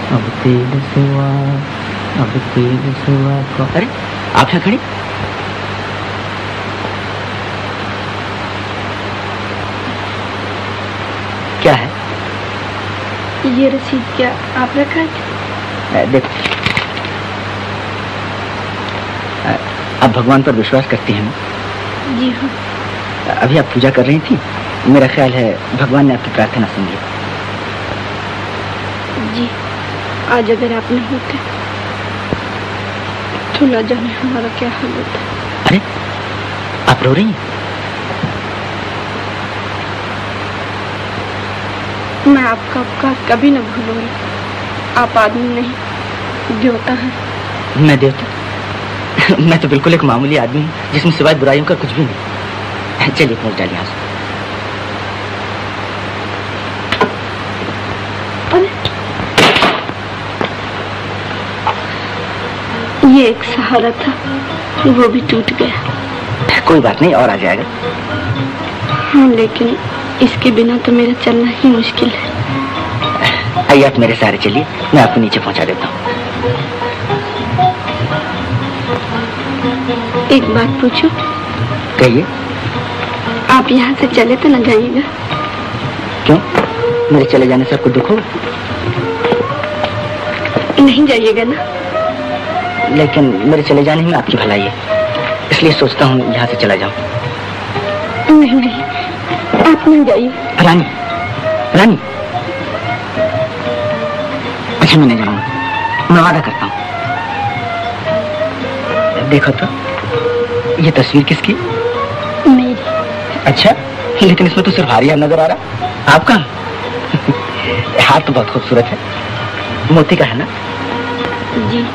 S2: अब तेरे सिवा, अब तेरे सिवा को। अरे आप क्या खड़ी? क्या है
S7: ये रसीद? क्या आप रखा है?
S2: देखो, आप भगवान पर विश्वास करती हैं ना?
S7: जी हाँ।
S2: अभी आप पूजा कर रही थी, मेरा ख्याल है भगवान ने आपकी प्रार्थना सुन ली।
S7: जी, आज अगर आप नहीं होते तो न जाने हमारा क्या हाल होता।
S2: अरे आप रो रही हैं?
S7: मैं आपका उपकार कभी न भूलूंगी। आप आदमी नहीं, देवता है।
S2: मैं देवता? मैं तो बिल्कुल एक मामूली आदमी हूँ जिसमें सिवाय बुराइयों का कुछ भी नहीं। चलिए पहुंच डालिए आज।
S7: ये एक सहारा था, वो भी टूट गया।
S2: कोई बात नहीं, और आ जाएगा।
S7: हाँ, लेकिन इसके बिना तो मेरा चलना ही मुश्किल है।
S2: आइए आप मेरे सहारे चलिए, मैं आपको नीचे पहुंचा देता हूँ।
S7: एक बात पूछूं?
S2: कहिए।
S7: आप यहाँ से चले तो न जाइएगा?
S2: क्यों? मेरे चले जाने से आपको दुख होगा?
S7: नहीं जाइएगा ना?
S2: लेकिन मेरे चले जाने में आपकी भलाई है, इसलिए सोचता हूँ यहाँ से चला जाऊँ।
S7: नहीं नहीं, आप नहीं जाइए।
S2: रानी, रानी। अच्छा मैं नहीं जाऊँगा, मैं वादा करता हूँ। देखो तो, ये तस्वीर किसकी?
S7: मेरी।
S2: अच्छा, लेकिन इसमें तो सिर्फ हार ही नजर आ रहा। आपका? हार तो बहुत खूबसूरत है, मोती का है ना?
S7: जी,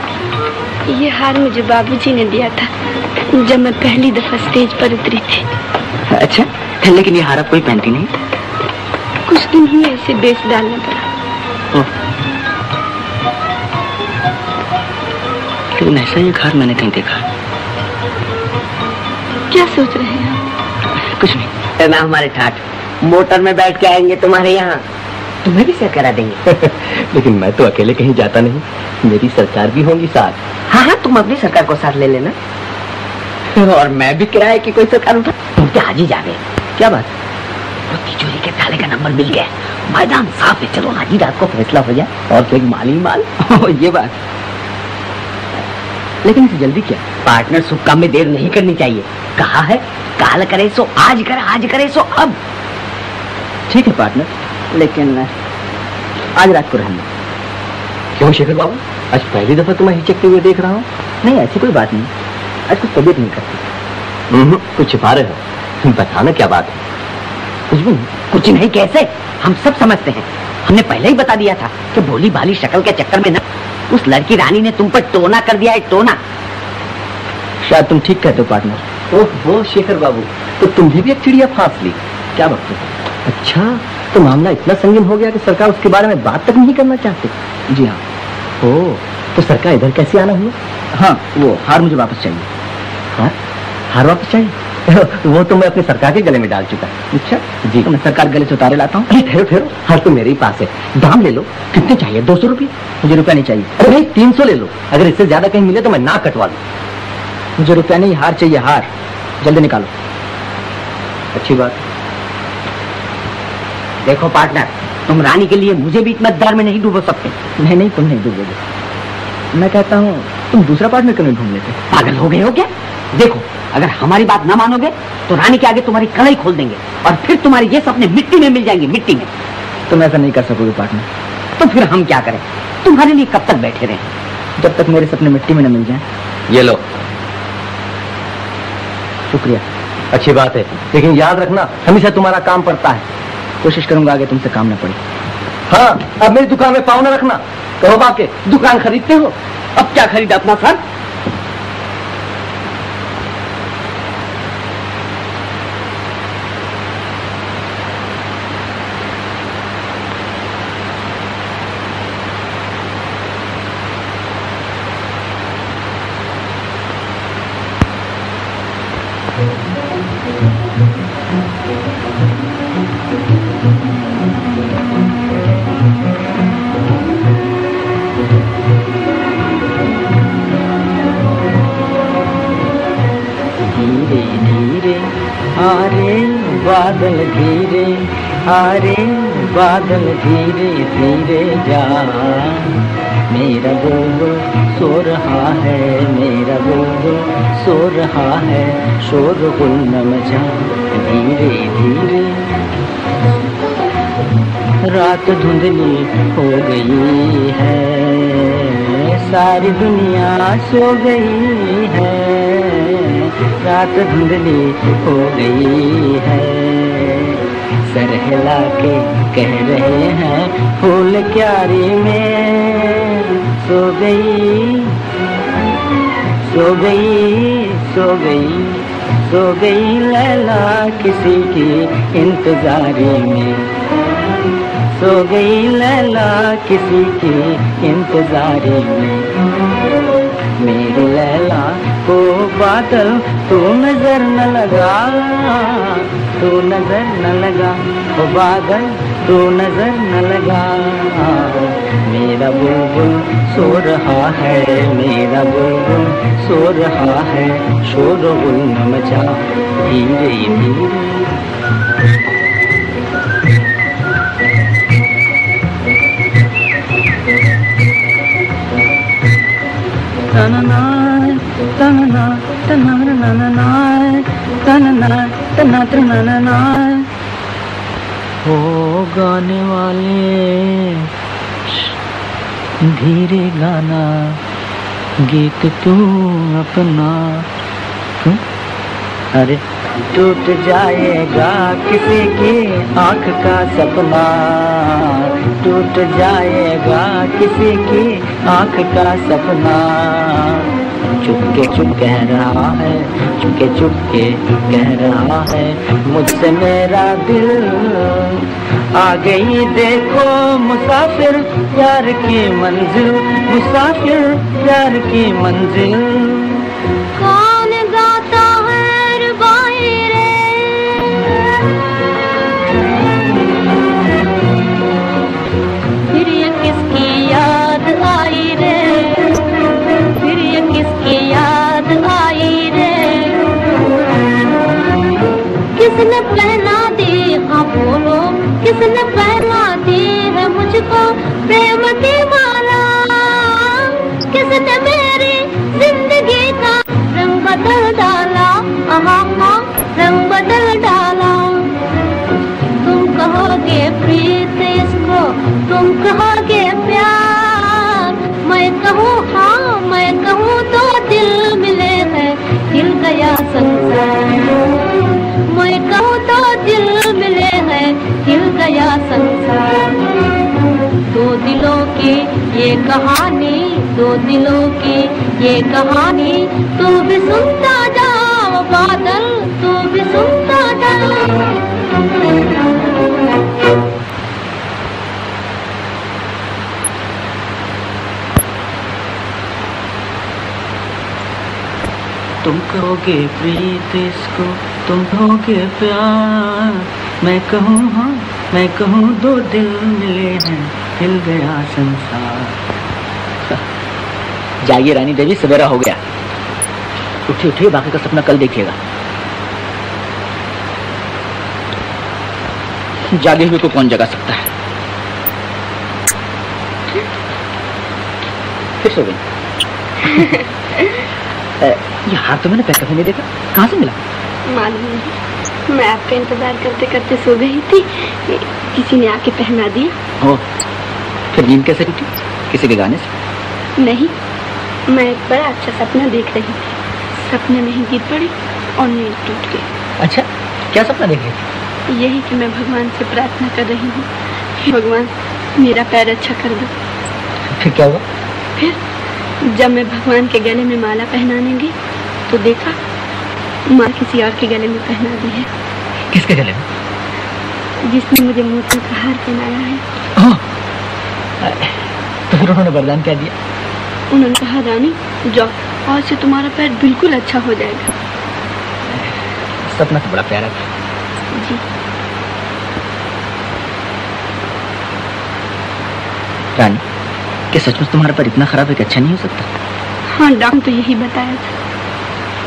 S7: ये हार मुझे बाबूजी ने दिया था जब मैं पहली दफा स्टेज पर उतरी थी।
S2: अच्छा, लेकिन ये हार आप कोई पहनती नहीं?
S7: कुछ दिन हुए इसे बेच डालना पड़ा।
S2: लेकिन ऐसा ये हार मैंने कहीं देखा।
S7: क्या सोच रहे हैं आप?
S2: कुछ नहीं।
S3: ना हमारे ठाठ मोटर में बैठ के आएंगे तुम्हारे यहाँ, तुम्हें भी सर करा देंगे।
S10: लेकिन मैं तो अकेले कहीं जाता नहीं, मेरी सरकार भी होंगी साथ।
S3: हाँ हाँ, तुम अपनी सरकार को साथ ले लेना। और मैं भी किराए की कोई सरकार उठा। तुम क्या आज ही जा गए?
S2: क्या बात?
S3: वो तिजोरी के ताले का नंबर मिल गया, मैदान साफ है। चलो आज ही रात को फैसला हो जाए, और फिर माल ही माल।
S2: ये बात। लेकिन इसे जल्दी क्या?
S3: पार्टनर, शुभ काम में देर नहीं करनी चाहिए। कहा है काल करे सो आज कर, आज करे सो अब।
S2: ठीक है पार्टनर, लेकिन आज रात को रहना।
S10: क्यों शेखर बाबू, आज पहली दफा तुम्हें हिचकते हुए देख रहा हूँ।
S2: नहीं, ऐसी कोई बात नहीं, आज कुछ तबीयत नहीं करती।
S10: कुछ छिपा रहे हो, बताना क्या बात है?
S2: कुछ भी नहीं।
S3: कुछ नहीं कैसे? हम सब समझते हैं। हमने पहले ही बता दिया था कि भोली भाली शक्ल के चक्कर में ना उस लड़की रानी ने तुम पर टोना कर दिया है, टोना।
S2: शायद तुम ठीक कहते हो पार्टनर।
S10: ओह शेखर बाबू, तो तुम्हें भी एक चिड़िया फांस ली।
S2: क्या बात है?
S10: अच्छा, तो मामला इतना संगीन हो गया कि सरकार उसके बारे में बात तक नहीं करना चाहती।
S2: जी हाँ।
S10: ओह, तो सरकार इधर कैसे आना हुआ?
S2: हाँ, वो हार मुझे वापस चाहिए।
S10: हार? हार वापस चाहिए? वो तो मैं अपनी सरकार के गले में डाल चुका।
S2: अच्छा
S10: जी,
S2: तो मैं सरकार गले से उतारे लाता हूँ।
S10: अरे ठहरो ठहरो, हार तो मेरे ही पास है, दाम ले लो। कितने चाहिए? 200 रुपये?
S2: मुझे रुपया नहीं चाहिए।
S10: अरे भाई 300 ले लो, अगर इससे ज्यादा कहीं मिले तो मैं ना कटवा लूँ।
S2: मुझे रुपया नहीं, हार चाहिए, हार। जल्दी निकालो।
S10: अच्छी बात।
S3: देखो पार्टनर, तुम रानी के लिए मुझे भी इस मकदार में नहीं डूबो सकते।
S2: नहीं नहीं, तुम नहीं डूबोगे। मैं कहता हूँ तुम दूसरा पार्टनर क्यों नहीं ढूंढ लेते?
S3: पागल हो गए हो क्या? देखो, अगर हमारी बात ना मानोगे तो रानी के आगे तुम्हारी कलाई खोल देंगे, और फिर तुम्हारे ये सपने मिट्टी में मिल जाएंगे, मिट्टी में।
S2: तुम ऐसा नहीं कर सकोगे पार्टनर।
S3: तो फिर हम क्या करें? तुम्हारे लिए कब तक बैठे रहे?
S2: जब तक मेरे सपने मिट्टी में न मिल जाएं।
S10: ये लो।
S2: शुक्रिया।
S10: अच्छी बात है, लेकिन याद रखना हमेशा तुम्हारा काम पड़ता है।
S2: कोशिश करूंगा आगे तुमसे काम न पड़े।
S10: हाँ, अब मेरी दुकान में पाँव न रखना। कहो बाके, दुकान खरीदते हो?
S3: अब क्या खरीदा अपना सर?
S1: रे बादल धीरे, आ रे बादल धीरे धीरे जा। मेरा बुलबुल सो रहा है, मेरा बुलबुल सो रहा है, शोरगुल न मचा धीरे धीरे। रात धुंधली हो गई है, सारी दुनिया सो गई है। रात धुंधली हो गई है, सर हिला के कह रहे हैं फूल क्यारी में सो गई, सो गई, सो गई, सो गई लैला किसी की इंतजारी में। सो गई लैला किसी की इंतजारी में। मेरी लैला को बादल तू नजर न लगा, तू नजर न लगा, ओ बादल तू नजर न लगा। मेरा बुलबुल सो रहा है, मेरा बुलबुल सो रहा है, शोरगुल न मचा धीरे धीरे। तनना तनना तनना तनना तनना तनना। हो गाने वाले धीरे गाना, गीत तू अपना। अरे टूट जाएगा किसी की आँख का सपना, टूट जाएगा किसी की आँख का सपना। चुपके चुप कह रहा है, चुपके चुपके कह रहा है मुझसे मेरा दिल। आ गई देखो मुसाफिर प्यार की मंजिल, मुसाफिर प्यार की मंजिल।
S4: कौन गाता है रुबाई रे, फिर ये किसकी याद आई रे, फिर ये किसकी याद आई रे। किसने पहना दी, हाँ बोलो, किसने पहना दी है मुझको प्रेम की माला। किसने मेरी जिंदगी का रंग बदल डाला, हाँ रंग बदल डाला। तुम कहोगे प्रीत इसको, तुम कहोगे प्यार, मैं कहूँ हाँ मैं कहूँ तो दिल मिले हैं, हिल गया संसार। मैं कहूँ तो दिल मिले हैं, हिल गया संसार। दो दिलों की ये कहानी, दो दिलों की ये कहानी, तू भी सुनता जा बादल, तू भी सुनता जा।
S1: तुम कहोगे प्रीत इसको, तुम कहोगे प्यार, मैं कहूँ हाँ मैं कहूँ दो दिल मिले हैं, हिल गया संसार। जाइए रानी देवी, सवेरा हो गया। उठिए उठिए, बाकी का सपना कल देखिएगा। जागे हुए को कौन जगा सकता है। फिर सो गई। ये हार तो मैंने पैर कभी नहीं देखा, कहाँ से मिला?
S7: मालूम नहीं, मैं आपका इंतजार करते करते सो गई थी, किसी ने आके पहना दिया।
S1: ओ, फिर नींद कैसे टूटी? किसी के गाने से?
S7: नहीं, मैं एक बड़ा अच्छा सपना देख रही थी, सपने में ही गिर पड़ी और नींद टूट गई।
S1: अच्छा, क्या सपना देख रही थी?
S7: यही कि मैं भगवान से प्रार्थना कर रही हूँ, भगवान मेरा पैर अच्छा कर दो।
S1: फिर क्या हुआ?
S7: फिर जब मैं भगवान के गले में माला पहनाने गई तो देखा माँ किसी और के गले में पहना दी है।
S1: किसके गले में?
S7: जिसने मुझे मोती का हार पहनाया है।
S1: तो फिर उन्होंने वरदान क्या दिया?
S7: उन्होंने कहा रानी जाओ, आज से तुम्हारा पैर बिल्कुल अच्छा हो जाएगा।
S1: सपना तो बड़ा प्यारा था।
S7: जी।
S1: रानी, क्या सचमुच तुम्हारा पैर इतना खराब है कि अच्छा नहीं हो सकता?
S7: हाँ, डॉक्टर तो यही बताया था।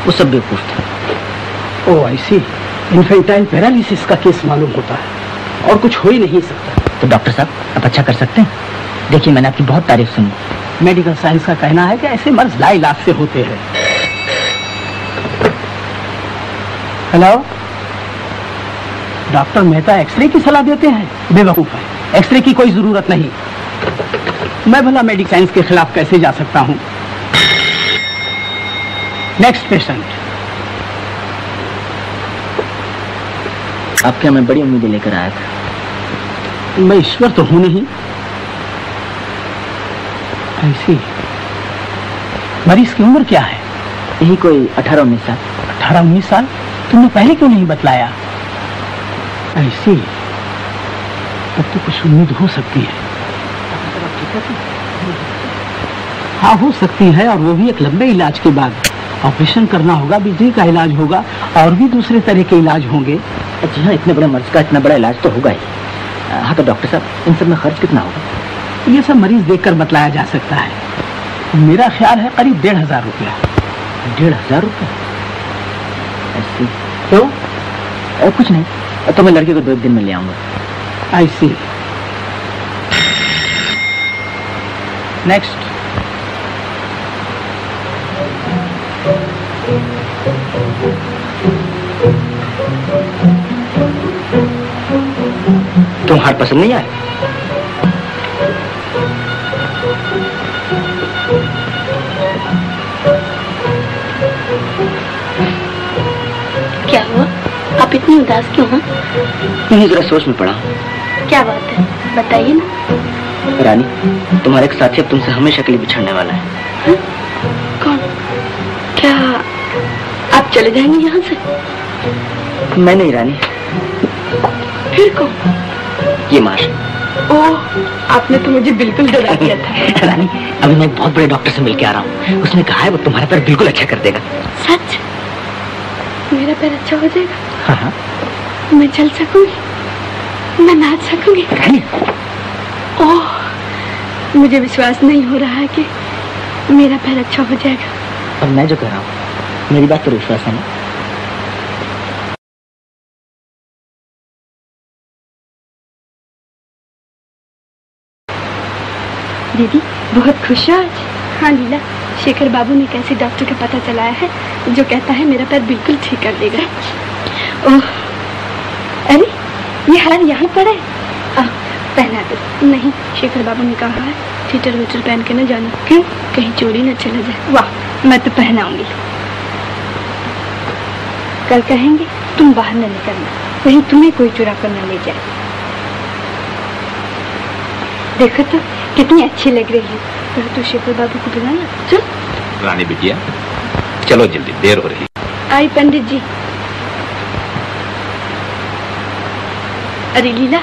S1: वो सब बेवकूफ था।
S5: ओ आई सी।
S12: इन्फेंटाइल पैरालिसिस का केस मालूम होता है और कुछ हो ही नहीं सकता।
S2: तो डॉक्टर साहब आप अच्छा कर सकते हैं। देखिए मैंने आपकी बहुत तारीफ सुनी।
S12: मेडिकल साइंस का कहना है कि ऐसे मर्ज लाइलाज से होते हैं। हेलो, डॉक्टर मेहता एक्सरे की सलाह देते हैं? बेवकूफ है, एक्सरे की कोई जरूरत नहीं। मैं भला मेडिकल साइंस के खिलाफ कैसे जा सकता हूं? Next patient.
S2: आपके मैं बड़ी उम्मीदें लेकर आया था।
S12: मैं ईश्वर तो हूं नहीं। ऐसी मरीज की उम्र क्या है?
S2: यही कोई 18-19 साल।
S12: 18-19 साल? तुमने पहले क्यों नहीं बतलाया? ऐसी तब तो कुछ उम्मीद हो सकती है। हाँ हो सकती है, और वो भी एक लंबे इलाज के बाद। ऑपरेशन करना होगा, बिजली का इलाज होगा और भी दूसरे तरह के इलाज होंगे।
S2: जी हाँ, इतने बड़े मर्ज का इतना बड़ा इलाज तो होगा ही। हाँ तो डॉक्टर साहब इन सब में खर्च कितना होगा?
S12: ये सब मरीज देखकर बतलाया जा सकता है। मेरा ख्याल है करीब 1500 रुपया।
S2: 1500 रुपया? ऐसी
S12: क्यों?
S2: कुछ नहीं, तो मैं लड़के को 2 दिन में ले आऊंगा।
S12: ऐसी नेक्स्ट।
S2: तुम हार पसंद नहीं आए?
S11: क्या हुआ? आप इतनी उदास क्यों हैं?
S2: नहीं, जरा सोच में पड़ा।
S11: क्या बात है, बताइए ना।
S2: रानी, तुम्हारे एक साथी अब तुमसे हमेशा के लिए बिछड़ने वाला है।
S11: हा? कौन? क्या आप चले जाएंगे यहाँ से?
S2: मैं नहीं रानी।
S11: फिर कौन?
S2: ये माश।
S11: ओह, आपने तो मुझे बिल्कुल डरा दिया था।
S2: रानी, अभी मैं बहुत बड़े डॉक्टर से मिल के आ रहा हूँ। उसने कहा है वो तुम्हारा पैर बिल्कुल अच्छा कर देगा।
S11: सच? मेरा पैर अच्छा हो जाएगा?
S2: हाँ हाँ।
S11: मैं चल सकूंगी, मैं नाच सकूंगी।
S2: रानी।
S11: ओह, मुझे विश्वास नहीं हो रहा है कि मेरा पैर अच्छा हो जाएगा।
S2: अब मैं जो कह रहा हूँ, मेरी बात पर विश्वास है ना?
S11: दीदी बहुत खुश है आज। हाँ लीला, शेखर बाबू ने कैसे डॉक्टर का पता चलाया है जो कहता है मेरा पैर बिल्कुल ठीक कर देगा। ओह, अरे ये हार यहाँ पर है। पहना दो। नहीं, शेखर बाबू ने कहा है थीटर वीटर पहन के न जाना। क्यों? कहीं चोरी न चला जाए। वाह, मैं तो पहनाऊंगी। कल कहेंगे तुम बाहर न निकलना, कहीं तुम्हें कोई चुरा कर न ले जाए। देखो तो कितनी अच्छी लग रही है। तो शेखर बाबू को बुलाना। चल
S13: रानी बिटिया, चलो जल्दी, देर हो रही।
S11: आई पंडित जी। अरे लीला,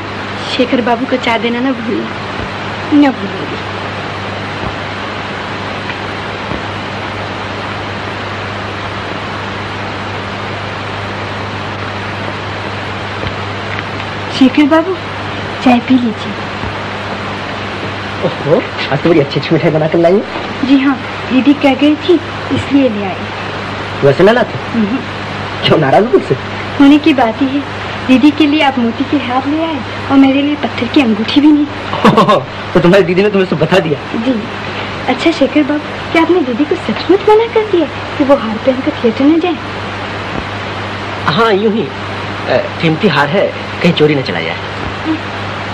S11: शेखर बाबू को चाय देना ना भूलना। न भूलूंगी। शेखर बाबू चाय पी लीजिए।
S2: ओहो, आज तो बड़ी अच्छी मिठाई बनाकर लाई है।
S11: जी हाँ, दीदी कह गई थी इसलिए ले आई।
S2: वैसे ना लाते? क्यों, नाराज हो मुझसे?
S11: होने की बात ही है। दीदी के लिए आप मोती के हार ले आए और मेरे लिए पत्थर की अंगूठी भी नहीं।
S2: तो तुम्हारी दीदी ने तुम्हें सब बता दिया?
S11: जी। अच्छा शेखर बाबू, क्या आपने दीदी को सचमुच मना कर दिया कि वो हार पहनकर थिएटर न जाए?
S2: हाँ, यूं ही कीमती हार है, कहीं चोरी न चला जाए।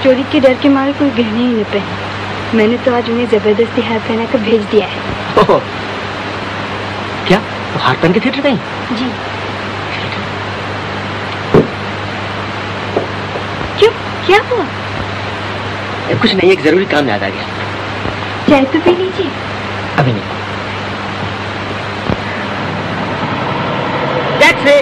S11: चोरी के डर के मारे कोई गहने ही न पहने। मैंने तो आज उन्हें जबरदस्ती हार पहना कर भेज दिया है।
S2: क्या तो हार पहन के थिएटर गई?
S11: जी। क्यों, क्या हुआ?
S2: कुछ नहीं, एक जरूरी काम याद आ गया।
S11: चाय तो पी लीजिए।
S2: अभी नहीं। टैक्सी।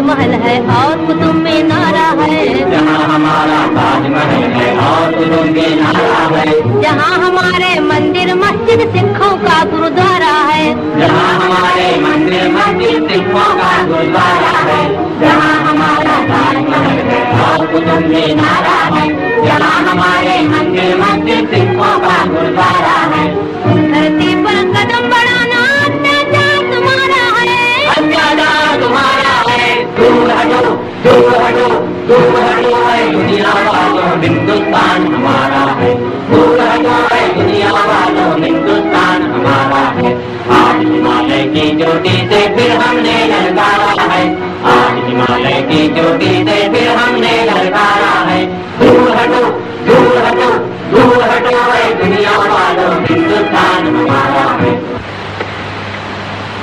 S4: महल है और कुतुब मीनारा है,
S6: जहाँ हमारा ताजमहल है और कुतुब मीनारा है,
S4: जहाँ हमारे मंदिर मस्जिद सिखों का गुरुद्वारा है,
S6: जहाँ हमारे मंदिर मस्जिद सिखों का गुरुद्वारा है, जहाँ हमारा ताजमहल है और कुतुब मीनारा है, जहाँ हमारे मंदिर मस्जिद सिखों का गुरुद्वारा है।
S4: धरती पर कदम बढ़ाना अत्याचार तुम्हारा है,
S6: अत्याचार तुम्हारा है। दूर हटो, दूर हटो, दूर हटो है दुनिया वालों, हिंदुस्तान हमारा है। दूर हटो है दुनिया वालों, हिंदुस्तान हमारा है। आज हिमालय की चोटी से फिर हमने ललकारा है, आज हिमालय की चोटी से फिर हमने ललकारा है। दूर हटो, दूर हटो, दूर हटो है दुनिया वालों, हिंदुस्तान हमारा है।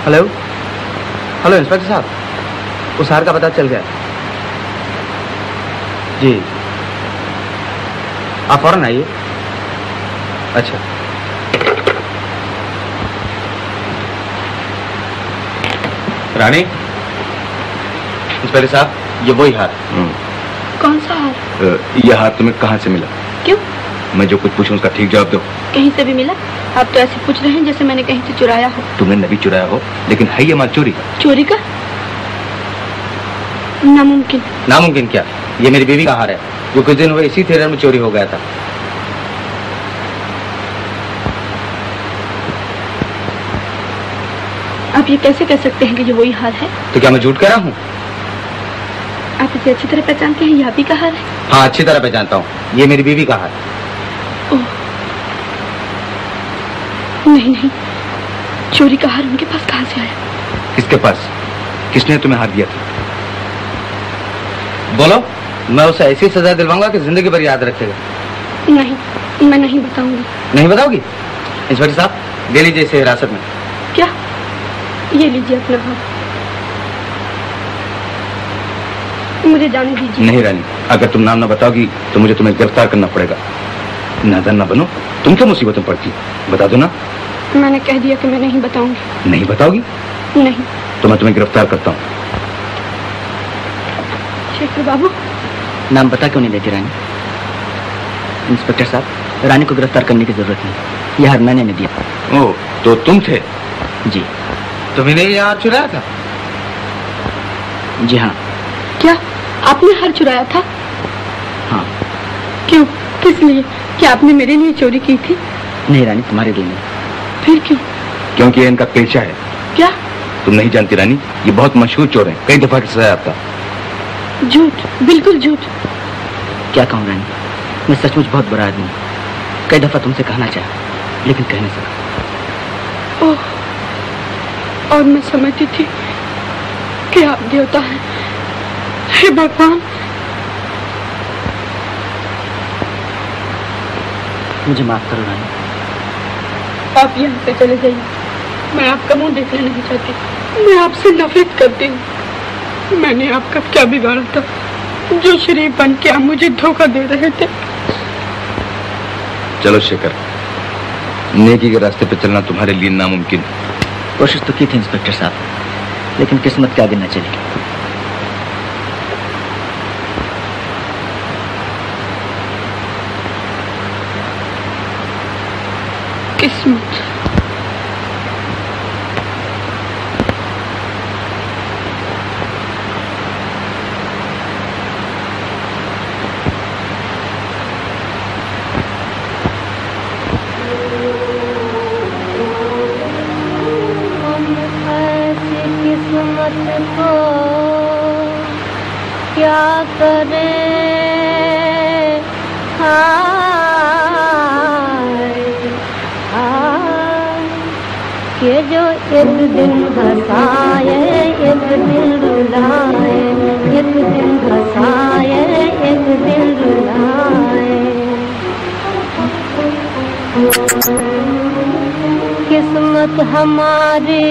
S9: हेलो हेलो इंस्पेक्टर साहब, उस हार का पता चल गया जी। आप फौरन आइए। अच्छा
S13: रानी। इंस्पेक्टर साहब, ये वही हार।
S7: कौन सा हार?
S13: यह हार तुम्हें कहाँ से मिला?
S7: क्यों?
S13: मैं जो कुछ पूछूं उसका ठीक जवाब दो।
S7: कहीं से भी मिला? आप तो ऐसे पूछ रहे हैं जैसे मैंने कहीं से चुराया हो।
S13: तुमने नहीं चुराया हो, लेकिन है ये माल चोरी का।
S7: चोरी का? नामुमकिन।
S9: नामुमकिन क्या? ये मेरी बीवी का हार है जो कुछ दिन हुए इसी थिएटर में चोरी हो गया था।
S7: आप ये कैसे कह सकते हैं कि ये वही हार है?
S9: तो क्या मैं झूठ कह रहा हूँ?
S7: आप इसे अच्छी तरह पहचानते हैं, ये आप ही का हार है?
S9: हाँ, अच्छी तरह पहचानता हूँ, ये मेरी बीवी का हार है।
S7: नहीं नहीं, चोरी का हार उनके पास कहाँ से आया?
S13: किसके पास? किसने तुम्हें हार दिया था?
S9: बोलो, मैं उसे ऐसी सजा दिलवाऊंगा कि जिंदगी भर याद रखेगा।
S7: नहीं, मैं नहीं बताऊंगी।
S9: नहीं बताओगी? इंस्पेक्टर साहब, ले लीजिए इसे हिरासत में।
S7: क्या? ये लीजिए अपना हाथ, मुझे जाने दीजिए।
S13: नहीं रानी, अगर तुम नाम न बताओगी तो मुझे तुम्हें गिरफ्तार करना पड़ेगा। नादान ना बनो, तुम क्यों मुसीबत में पड़ती? बता दो ना।
S7: मैंने कह दिया कि मैं नहीं बताऊंगी।
S13: नहीं बताओगी?
S7: नहीं।
S13: तो मैं तुम्हें गिरफ्तार करता हूँ।
S7: शेखर बाबू।
S2: नाम बता क्यों नहीं देती रानी? इंस्पेक्टर साहब, रानी को गिरफ्तार करने की जरूरत नहीं, यह हार मैंने नहीं दिया।
S13: ओह, तो तुम थे?
S2: जी।
S9: तुम्हें ये हार चुराया था?
S2: जी हाँ।
S7: क्या आपने हार चुराया था?
S2: हाँ।
S7: क्यों? किस लिए? क्या आपने मेरे लिए चोरी की थी?
S2: नहीं रानी, तुम्हारे लिए नहीं।
S7: फिर क्यों?
S13: क्योंकि इनका पेशा है।
S7: क्या?
S13: तुम नहीं जानती रानी, ये बहुत मशहूर चोर है, कई दफा की सजा आता।
S7: झूठ, बिल्कुल झूठ।
S2: क्या कहूँ रानी, मैं सचमुच बहुत बुरा आदमी हूँ। कई दफा तुमसे कहना चाहा लेकिन कह नहीं सका।
S7: ओह, और मैं समझती थी कि आप देवता हैं। हे भगवान,
S2: मुझे माफ करो रानी।
S7: आप यहाँ से चले जाइए, मैं आपका मुंह देखना नहीं चाहती। मैं आपसे नफरत करती हूँ। मैंने आपका क्या बिगाड़ा था जो शरीफ बन के आप मुझे धोखा दे रहे थे?
S13: चलो शेखर, नेकी के रास्ते पे चलना तुम्हारे लिए नामुमकिन।
S2: कोशिश तो की थी इंस्पेक्टर साहब, लेकिन किस्मत के आगे न चली।
S7: किस्मत?
S4: को क्या करें, ये जो एक दिन हंसाए एक दिन रुलाए, एक दिन हंसाए एक दिन रुलाए। किस्मत हमारी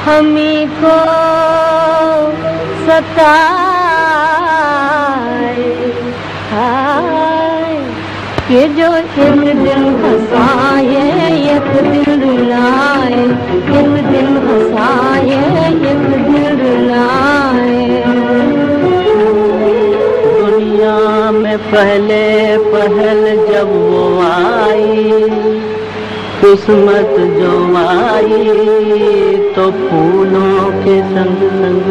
S4: हमी को सताए, ये जो एक दिन हंसाए एक दिन रुलाए, एक दिन हंसाए एक दिन रुलाए।
S6: दुनिया में पहले पहल जब वो आई, किस्मत जो आई तो फूलों के संग संग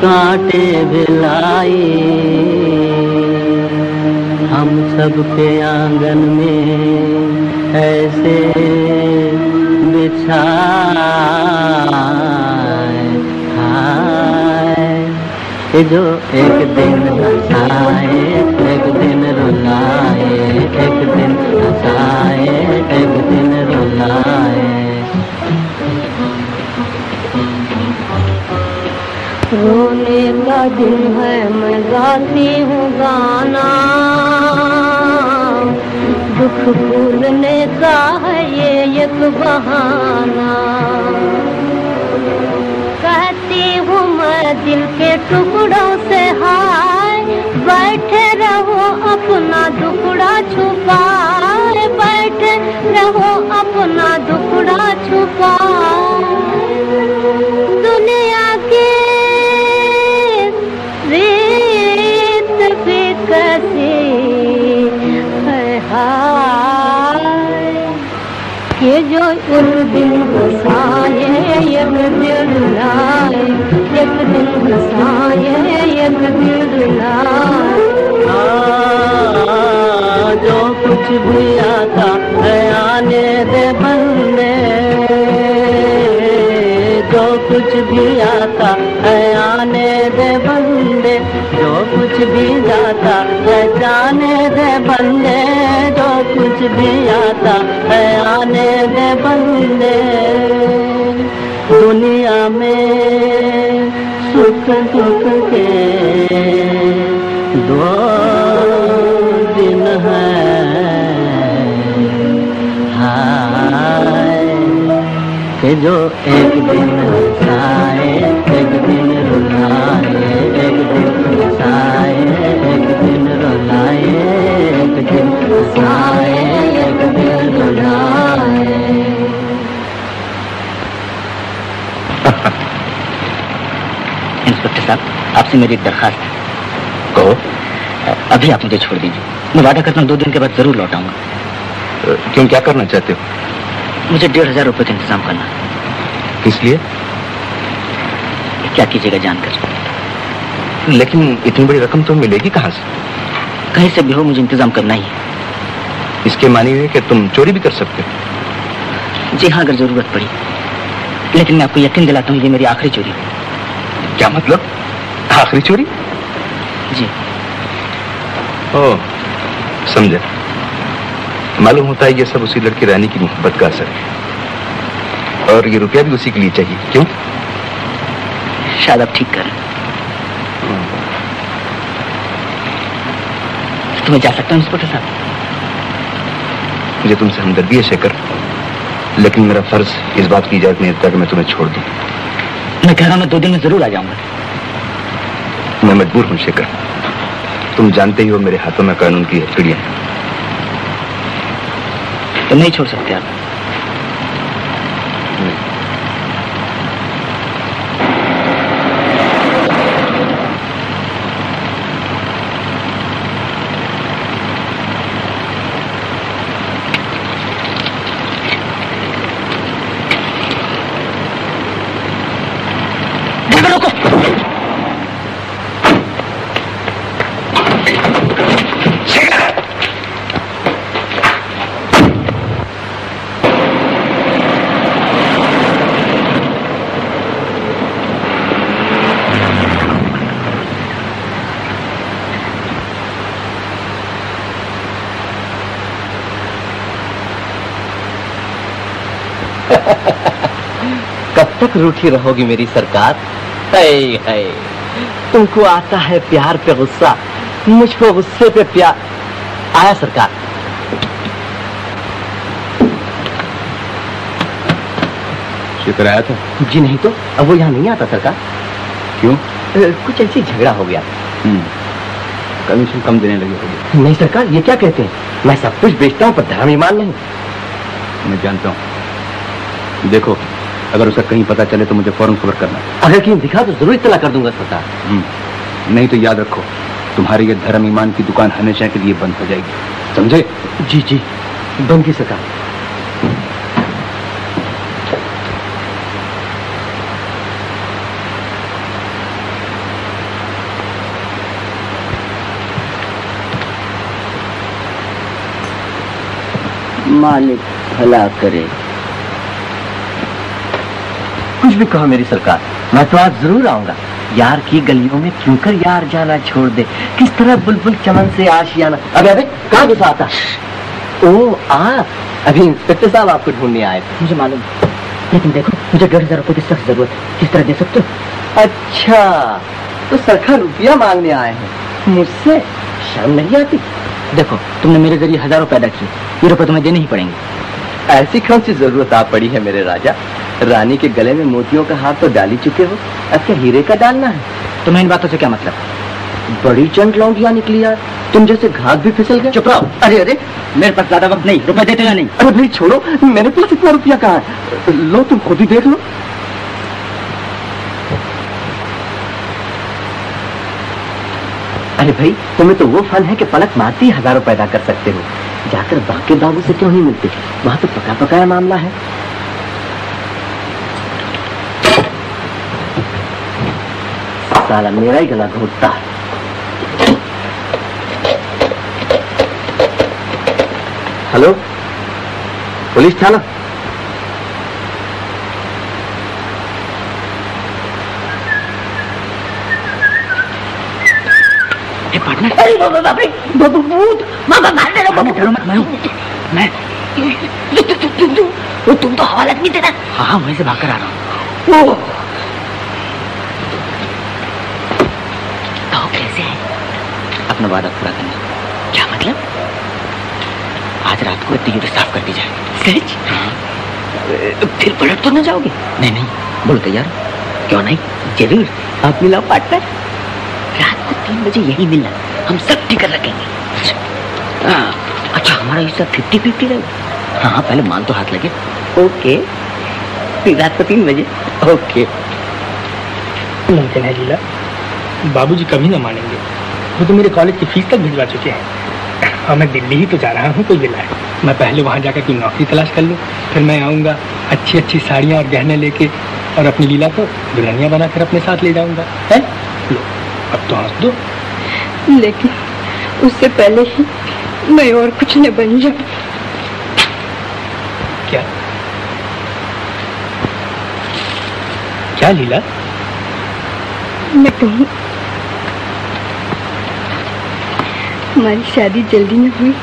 S6: कांटे भी लाए। हम सब के आंगन में ऐसे बिछाए हाय जो एक दिन हंसाए एक दिन रुलाए, एक दिन हंसाए एक दिन रुलाए।
S4: रोने का दिन है मैं गाती हूँ गाना, दुख भूलने का है ये एक बहाना। कहती हूँ मैं दिल के टुकड़ों से हाय, बैठे रहो अपना दुखड़ा छुपाए, बैठे रहो अपना दुखड़ा छुपाए। दुनिया की रीत भी कैसी है हाय, ये जो एक दिन हंसाए एक दिन रुलाए, एक दिन हंसाए एक दिन रुलाए।
S6: जो कुछ भी आता है आने दे बंदे, जो कुछ भी आता है आने दे बंदे, जो कुछ भी जाता है जाने दे बंदे, जो कुछ भी आता है आने दे बंदे। दुनिया में सुख दुख के दो दिन है हाय, कि जो एक दिन हंसाए एक दिन रुलाए, एक दिन हंसाए एक दिन रुलाए, एक दिन हंसाए एक दिन रुलाए।
S2: इंस्पेक्टर साहब, आपसे मेरी एक दरखास्त है।
S13: कहो।
S2: अभी आप मुझे छोड़ दीजिए, मैं वादा करता हूँ 2 दिन के बाद जरूर लौट आऊंगा।
S13: क्यों, क्या करना चाहते हो?
S2: मुझे 1500 रुपए का इंतजाम करना।
S13: किस लिए?
S2: क्या कीजिएगा जानकर।
S13: लेकिन इतनी बड़ी रकम तो मिलेगी कहाँ से?
S2: कहीं से भी हो, मुझे इंतजाम करना ही है।
S13: इसके मानी है कि तुम चोरी भी कर सकते हो?
S2: जी हाँ, अगर जरूरत पड़ी, लेकिन मैं आपको यकीन दिलाता हूँ ये मेरी आखिरी चोरी है।
S13: क्या मतलब? आखिरी चोरी?
S2: जी।
S13: ओह, समझा। मालूम होता है ये सब उसी लड़की रानी की मोहब्बत का असर है, और ये रुपया भी उसी के लिए चाहिए। क्यों?
S2: शायद आप ठीक करें। तो मैं जा सकता हूँ इंस्पेक्टर साहब?
S13: मुझे तुमसे हमदर्दी है शेखर, लेकिन मेरा फर्ज इस बात की इजाजत नहीं देता कि मैं तुम्हें छोड़ दूं।
S2: मैं कह रहा हूं मैं 2 दिन में जरूर आ जाऊंगा।
S13: मैं मजबूर हूं शेखर, तुम जानते ही हो मेरे हाथों में कानून की हथकड़ियां हैं।
S2: तो नहीं छोड़ सकते आप?
S10: कब तक रूठी रहोगी मेरी सरकार? है तुमको आता है प्यार पे गुस्सा, मुझको गुस्से पे प्यार। आया सरकार।
S13: शेखर आया था?
S10: जी नहीं तो, अब वो यहाँ नहीं आता सरकार।
S13: क्यों?
S10: कुछ ऐसी झगड़ा हो गया।
S13: कमीशन कम देने लगे होंगे।
S10: नहीं सरकार, ये क्या कहते हैं? मैं सब कुछ बेचता हूँ पर धर्म ईमान नहीं।
S13: मैं जानता हूँ। देखो, अगर उसे कहीं पता चले तो मुझे फौरन खबर करना।
S10: अगर कहीं दिखा तो जरूर इत्तला कर दूंगा सरकार।
S13: नहीं तो याद रखो, तुम्हारी ये धर्म ईमान की दुकान हमेशा के लिए बंद हो जाएगी, समझे?
S10: जी जी, बंद की सरकार। मालिक भला करे। कुछ भी कहो मेरी सरकार, मैं तो आज जरूर आऊंगा। यार की गलियों में क्यों कर यार जाना छोड़ दे, किस तरह बुलबुल चमन से आशियाना। अबे अबे कहाँ घुसा आता? ओ आप अभी इंस्पेक्टर साहब आपको ढूंढने आए थे।
S3: मुझे मालूम, लेकिन देखो मुझे 1,500 रुपए की सख्त जरूरत है, किस तरह दे सकते हो?
S10: अच्छा तो सरखा रुपया मांगने आए हैं मुझसे, शर्म नहीं आती?
S3: देखो तुमने मेरे जरिए हजारों पैदा किए, ये रुपए तुम्हें देने ही पड़ेंगे।
S10: ऐसी कौन सी जरूरत आ पड़ी है मेरे राजा? रानी के गले में मोतियों का हार तो डाल ही चुके हो, अब क्या हीरे का डालना है?
S3: तुम्हें इन बातों से क्या मतलब?
S10: बड़ी चंट लौंडिया निकली यार, तुम जैसे घात भी फिसल गए।
S3: चुप रहो।
S10: अरे अरे
S3: मेरे पास ज्यादा वक्त नहीं, रुपए देते या नहीं?
S10: अरे भाई छोड़ो, मेरे पास इतना रुपया कहाँ है? लो तुम खुद ही देख लो। अरे भाई तुम्हें तो वो फन है कि पलक मारती ही हजारों पैदा कर सकते हो। जाकर बाकी बाबू से क्यों नहीं मिलते? वहां तो पका पकाया मामला है। साला मेरा ही गला घोटता है। हेलो पुलिस थाना?
S3: तुम तो हवालात नहीं देना। हाँ वहीं से भागकर आ रहा हूँ। तो कैसे है?
S10: अपना वादा पूरा करना।
S3: क्या मतलब? आज रात को तिजोरी साफ कर दी जाए। सच? हाँ। फिर पलट तो न जाओगे? नहीं नहीं, बोलो तैयार? क्यों नहीं, जरूर। आप मिलाओ पार्टनर, रात को 3 बजे यही मिलना, हम सब टिकट रखेंगे। अच्छा हमारा हिस्सा 50-50 रहेगा? हाँ पहले मान तो हाथ लगे। ओके फिर रात को 3 बजे। ओके।
S1: मुमकिन है लीला, बाबूजी कभी ना मानेंगे। वो तो मेरे कॉलेज की फीस तक भिजवा चुके हैं और मैं दिल्ली ही तो जा रहा हूँ कोई गिला है। मैं पहले वहाँ जाकर कोई नौकरी तलाश कर लूँ, फिर मैं आऊँगा अच्छी अच्छी साड़ियाँ और गहने लेके और अपनी लीला को दुल्हनिया बनाकर अपने साथ ले जाऊँगा। है लो अब तो हंस दो।
S7: लेकिन उससे पहले ही मैं और कुछ न बन जाऊं।
S1: क्या क्या लीला?
S7: मैं कहूँ हमारी शादी जल्दी में हुई।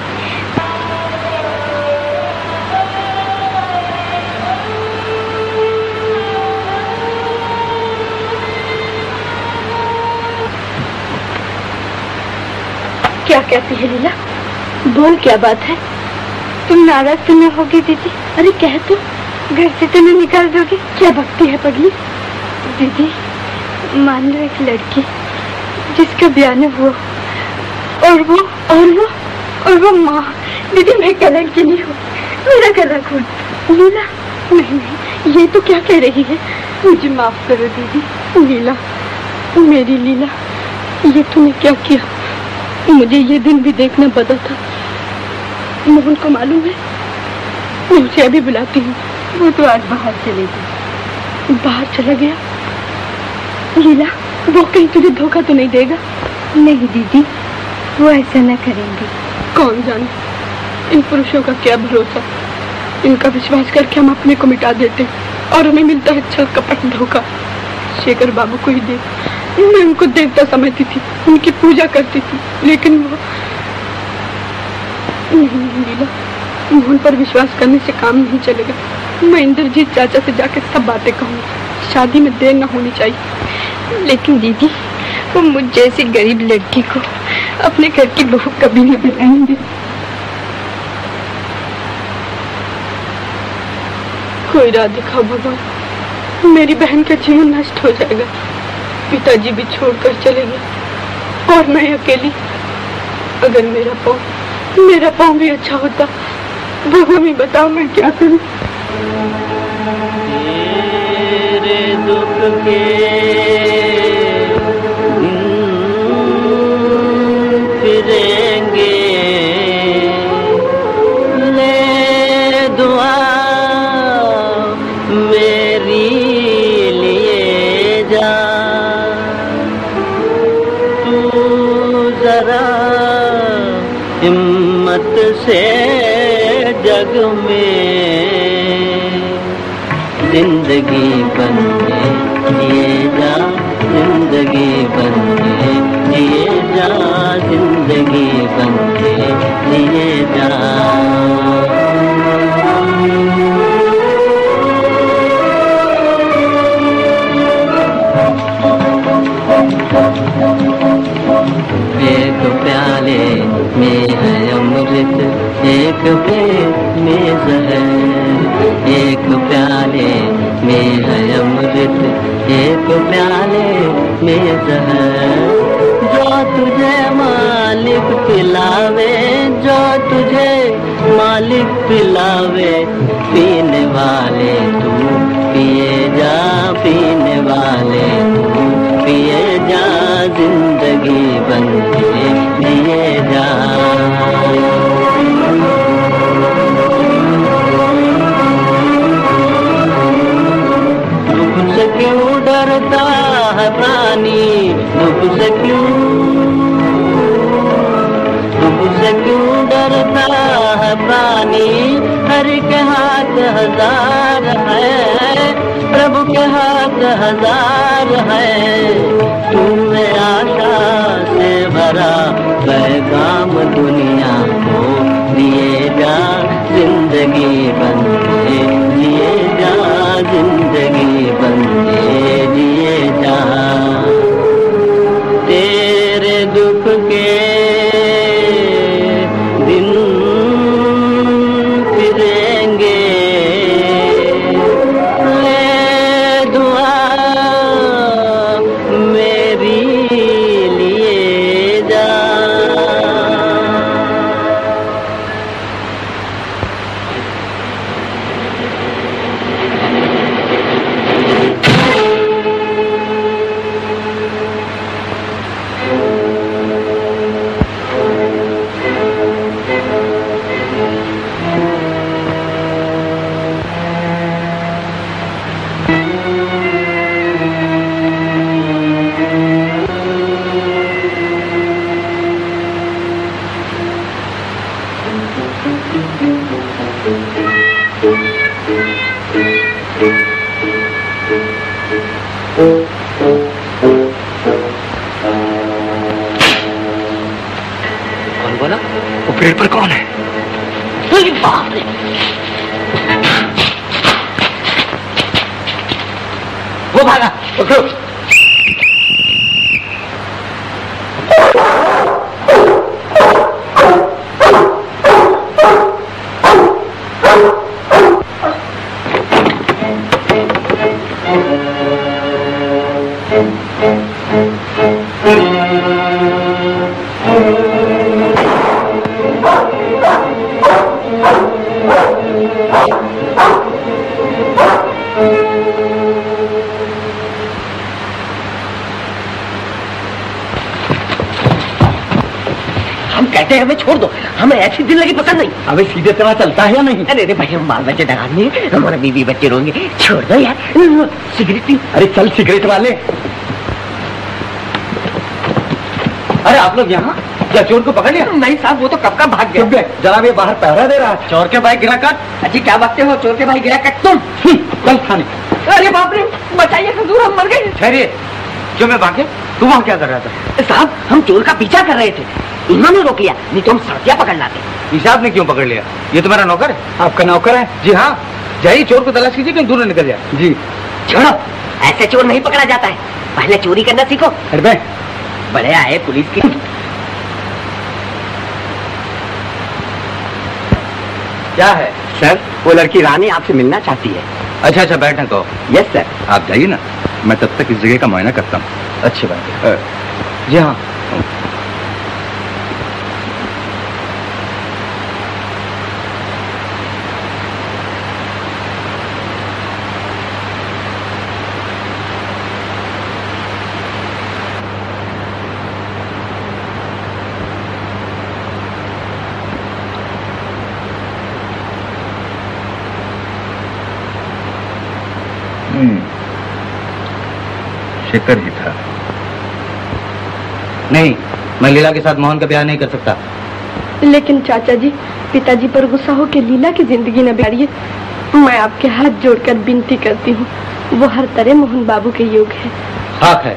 S7: क्या कहती है लीला? बोल क्या बात है? तुम नाराज तो न होगी दीदी? अरे कह तो, घर से तो नहीं निकाल दोगी? क्या भक्ति है पगली? दीदी मान लो एक लड़की जिसका ब्याह न हुआ और वो माँ। दीदी मैं कलंक नहीं हूँ, मेरा गला घोट। लीला नहीं नहीं, ये तो क्या कह रही है? मुझे माफ करो दीदी। लीला मेरी लीला, ये तूने क्या किया? मुझे ये दिन भी देखना पड़ा था। मोहन को मालूम है? मैं उसे अभी बुलाती हूँ। वो तो आज बाहर चले गए। बाहर चला गया? लीला वो कहीं तुझे धोखा तो नहीं देगा? नहीं दीदी, वो ऐसा न करेंगे। कौन जाने, इन पुरुषों का क्या भरोसा। इनका विश्वास करके हम अपने को मिटा देते और हमें मिलता है छल कपट धोखा। शेखर बाबू को ही देख, मैं उनको देवता समझती थी, उनकी पूजा करती थी, लेकिन वो नहीं लीला, मोहन पर विश्वास करने से काम नहीं चलेगा। मैं इंद्रजीत चाचा से जाकर सब बातें कहूँगी। शादी में देर न होनी चाहिए। लेकिन दीदी वो मुझ जैसी गरीब लड़की को अपने घर की बहू कभी नहीं बनाएंगे। कोई राह दिखाओ भगवान, मेरी बहन का जीवन नष्ट हो जाएगा। पिताजी भी छोड़कर चले गए और मैं अकेली। अगर मेरा पाँव भी अच्छा होता, भगवान ही बताओ मैं क्या करूं।
S6: तेरे दुख के दिन फिरेंगे, ले दुआ मेरी लिए जा। तू जरा हिम्मत से जग में जिंदगी बन के जिए जा, जिंदगी बन के जिए जा, जिंदगी बन के जिए जा। एक प्याले में है अमृत, एक पेट में जहर। एक प्याले में है अमृत, एक प्याले में जहर। जो तुझे मालिक पिलावे, जो तुझे मालिक पिलावे, पीने वाले तू पिए जा, पीने वाले तू पिए जा, जिंदगी बन के जिए जा। दुख से क्यों डरता है प्राणी, दुख से क्यों डरता है प्राणी। हरि के हाथ हजार है, प्रभु के हाथ हजार है। तूने आशा से भरा पैगाम दुनिया को दिए जा, जिंदगी बन के जिए जा, जिंदगी बन के जिए जा। तेरे दुख के दिन फिरेंगे, ले दुआ मेरी लिए जा।
S1: कौन बोला? वो पेड़ पर कौन है? बाप रे! वो भागा, पकड़ो।
S3: हम कहते हैं हमें छोड़ दो, हमें ऐसी दिल लगी पसंद नहीं।
S5: अबे सीधे तरह चलता है या नहीं?
S3: अरे भाई हम बाल बच्चे डराने, हमारे बीवी बच्चे रोएंगे, छोड़ दो यार। Cigarette P.
S5: अरे चल सिगरेट वाले।
S9: अरे आप लोग यहाँ क्या चोर को पकड़ लिया?
S3: नहीं साहब, वो तो कब का भाग गया।
S5: जनाब ये बाहर पहरा दे रहा है।
S9: चोर के भाई गिरा काट।
S3: अच्छी क्या बातें हो, चोर के भाई गिरा काट तुम।
S5: चल थाने।
S3: अरे बाप रे, बताइए हुजूर, हम मर गए।
S9: ठहरिए, क्यों मैं भागे? तू वहाँ क्या कर रहा था?
S3: साहब हम चोर का पीछा कर रहे थे, इन्होंने रोक लिया, नहीं तो हम सड़कियाँ पकड़ लाते।
S9: हिसाब ने क्यों पकड़ लिया? ये तुम्हारा नौकर है?
S5: आपका नौकर है?
S9: जी हाँ। जाइए चोर को तलाश कीजिए, कहीं दूर न निकल जाए।
S5: जी।
S3: छोड़ो, ऐसे चोर नहीं पकड़ा जाता है, पहले चोरी करना सीखो।
S5: अरे
S3: बड़े आए पुलिस की।
S9: क्या है
S5: सर? वो लड़की रानी आपसे मिलना चाहती है।
S9: अच्छा अच्छा, बैठने को।
S5: Yes sir.
S13: आप जाइए ना, मैं तब तक इस जगह का मुआयना करता हूँ।
S9: अच्छी बात है। जी हाँ।
S13: शेखर ही था।
S9: नहीं, मैं लीला के साथ मोहन का ब्याह नहीं कर सकता।
S14: लेकिन चाचा जी, पिताजी पर गुस्सा हो के लीला की जिंदगी न बिगाड़िए। मैं आपके हाथ जोड़कर विनती करती हूँ, वो हर तरह मोहन बाबू के योग्य है।
S9: हक है,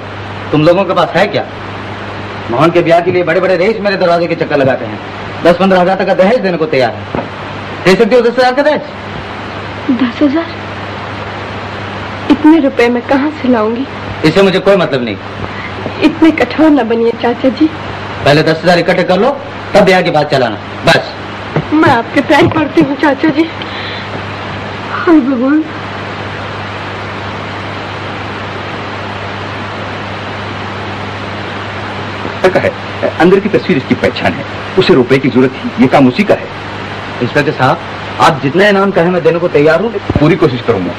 S9: तुम लोगों के पास है क्या? मोहन के ब्याह के लिए बड़े बड़े रईस मेरे दरवाजे के चक्कर लगाते हैं। 10-15 हजार तक का दहेज देने को तैयार है। दे सकते हो 10,000 का दहेज?
S14: 10,000? इतने रुपए मैं कहाँ से लाऊंगी?
S9: इससे मुझे कोई मतलब नहीं।
S14: इतने कठोर न बनिए चाचा जी।
S9: पहले 10,000 इकट्ठे कर लो, तब ब्याह की बात चलाना। बस।
S14: मैं आपके पैर पड़ती हूँ चाचा जी। हाय भगवान।
S13: है, अंदर की तस्वीर इसकी पहचान है। उसे रुपए की जरूरत थी, ये काम उसी का है।
S9: इंस्पेक्टर साहब, आप जितना इनाम कहें मैं देने को तैयार हूँ।
S13: पूरी कोशिश करूंगा।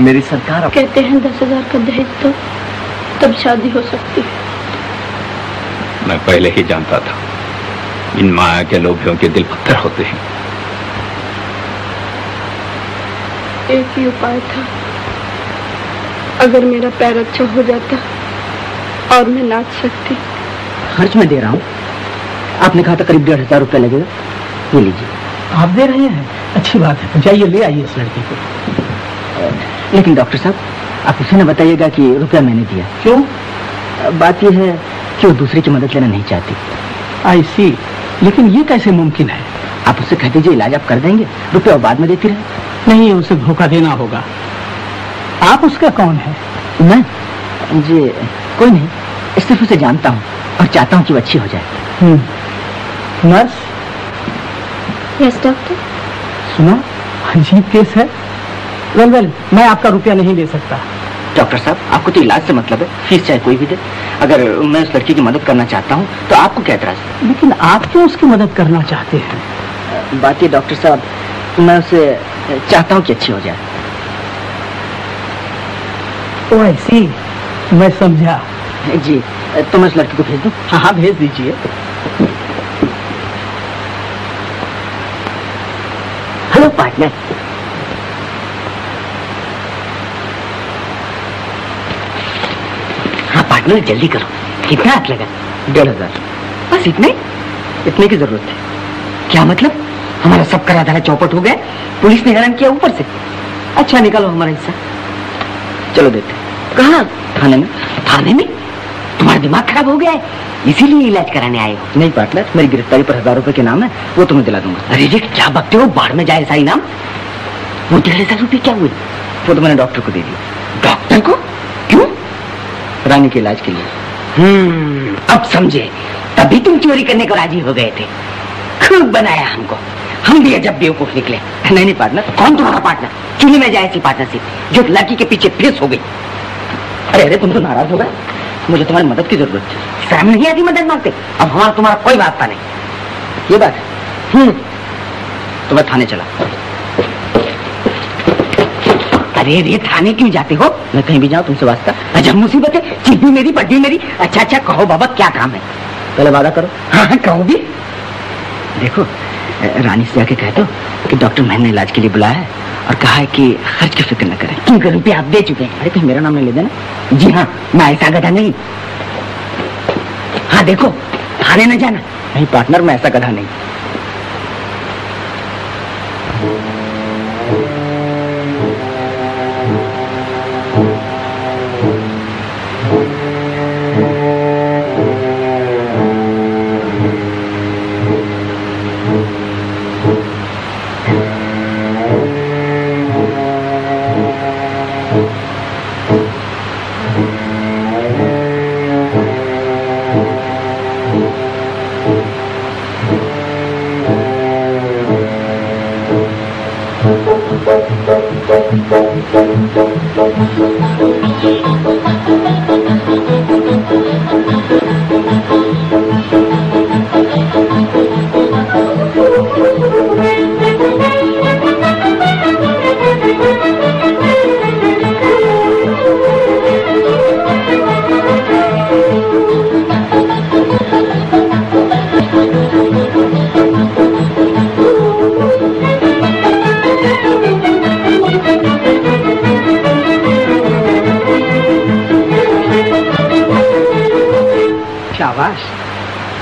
S10: मेरी सरकार
S14: कहते हैं 10,000 का दहेज तो तब शादी हो सकती है।
S13: मैं पहले ही जानता था, इन माया के लोभियों के दिल पत्थर होते हैं।
S14: एक ही उपाय था, अगर मेरा पैर अच्छा हो जाता और मैं नाच सकती।
S2: खर्च में दे रहा हूँ, आपने कहा था करीब 1,500 रुपया लगेगा, ये लीजिए।
S12: आप दे रहे हैं? अच्छी बात है, जाइए ले आइए इस लड़की को।
S2: लेकिन डॉक्टर साहब, आप उसे न बताइएगा कि रुपया मैंने दिया।
S12: क्यों?
S2: बात यह है कि वो दूसरे की मदद लेना नहीं चाहती।
S12: आई सी, लेकिन ये कैसे मुमकिन है?
S2: आप उससे कह दीजिए इलाज आप कर देंगे, रुपया बाद में देती रहे।
S12: नहीं, उसे धोखा देना होगा। आप उसका कौन है?
S2: मैं जी कोई नहीं, सिर्फ उसे जानता हूँ और चाहता हूँ कि वो अच्छी हो जाए।
S12: नर्स?
S14: Yes doctor.
S12: सुना, अजीब केस है। वेल, मैं आपका रुपया नहीं दे सकता।
S2: डॉक्टर साहब, आपको तो इलाज से मतलब है, फीस चाहे कोई भी दे। अगर मैं उस लड़की की मदद करना चाहता हूँ तो आपको क्या एतराज?
S12: लेकिन आप क्यों उसकी मदद करना चाहते हैं?
S2: बात ये डॉक्टर साहब, मैं उसे चाहता हूँ कि अच्छी हो जाए।
S12: ओ ऐसी, मैं समझा।
S2: जी, तो मैं उस लड़की को भेज दूँ?
S12: हाँ, भेज दीजिए।
S2: Hello partner. हाँ पार्टनर, जल्दी करो। कितना हाथ लगा? 1,500। बस इतने की जरूरत है। क्या मतलब? हमारा सब करा धारा चौपट हो गया, पुलिस ने हैरान किया ऊपर से। अच्छा, निकालो हमारा हिस्सा। चलो देते। कहाँ? थाने में। थाने में? तुम्हारा दिमाग खराब हो गया है, इसीलिए इलाज कराने आए हो? नहीं पार्टनर, मेरी गिरफ्तारी पर 1,000 रुपए के नाम है, वो तुम्हें दिला दूंगा। अरे जी, क्या बकते हो? बाढ़ में जाए ऐसा इनाम। वो 1,500 रुपए क्या हुए? वो तो मैंने डॉक्टर को दे दिया। डॉक्टर को? क्यों? रानी के इलाज के लिए। अब समझे, तभी तुम चोरी करने को राजी हो गए थे। खूब बनाया हमको, हम भी अजब बेवकूफ निकले। नहीं पार्टनर। कौन तुम्हारा पार्टनर? चुनी में जाए ऐसी पार्टनरशिप जो लड़की के पीछे फेस हो गई। अरे तुम तो नाराज हो गए। मुझे तुम्हारी मदद की जरूरत है। शर्म नहीं आती मदद मांगते? अब हमारा तुम्हारा कोई वास्ता नहीं। ये बात है। तो मैं थाने चला। अरे रे, थाने क्यों जाते हो? मैं कहीं भी जाऊं तुमसे वास्ता? अजब मुसीबत है, चिट्ठी मेरी पड्डी मेरी। अच्छा कहो बाबा, क्या काम है? पहले वादा करो। हाँ, कहो भी। देखो, रानी से जाके कह दो कि डॉक्टर मैंने इलाज के लिए बुलाया है और कहा है कि खर्च की फिक्र न करें, क्योंकि रुपये आप दे चुके हैं। अरे कहीं मेरा नाम नहीं ले देना। जी हाँ, मैं ऐसा गधा नहीं। हाँ देखो, थाने न जाना। नहीं पार्टनर, मैं ऐसा गधा नहीं।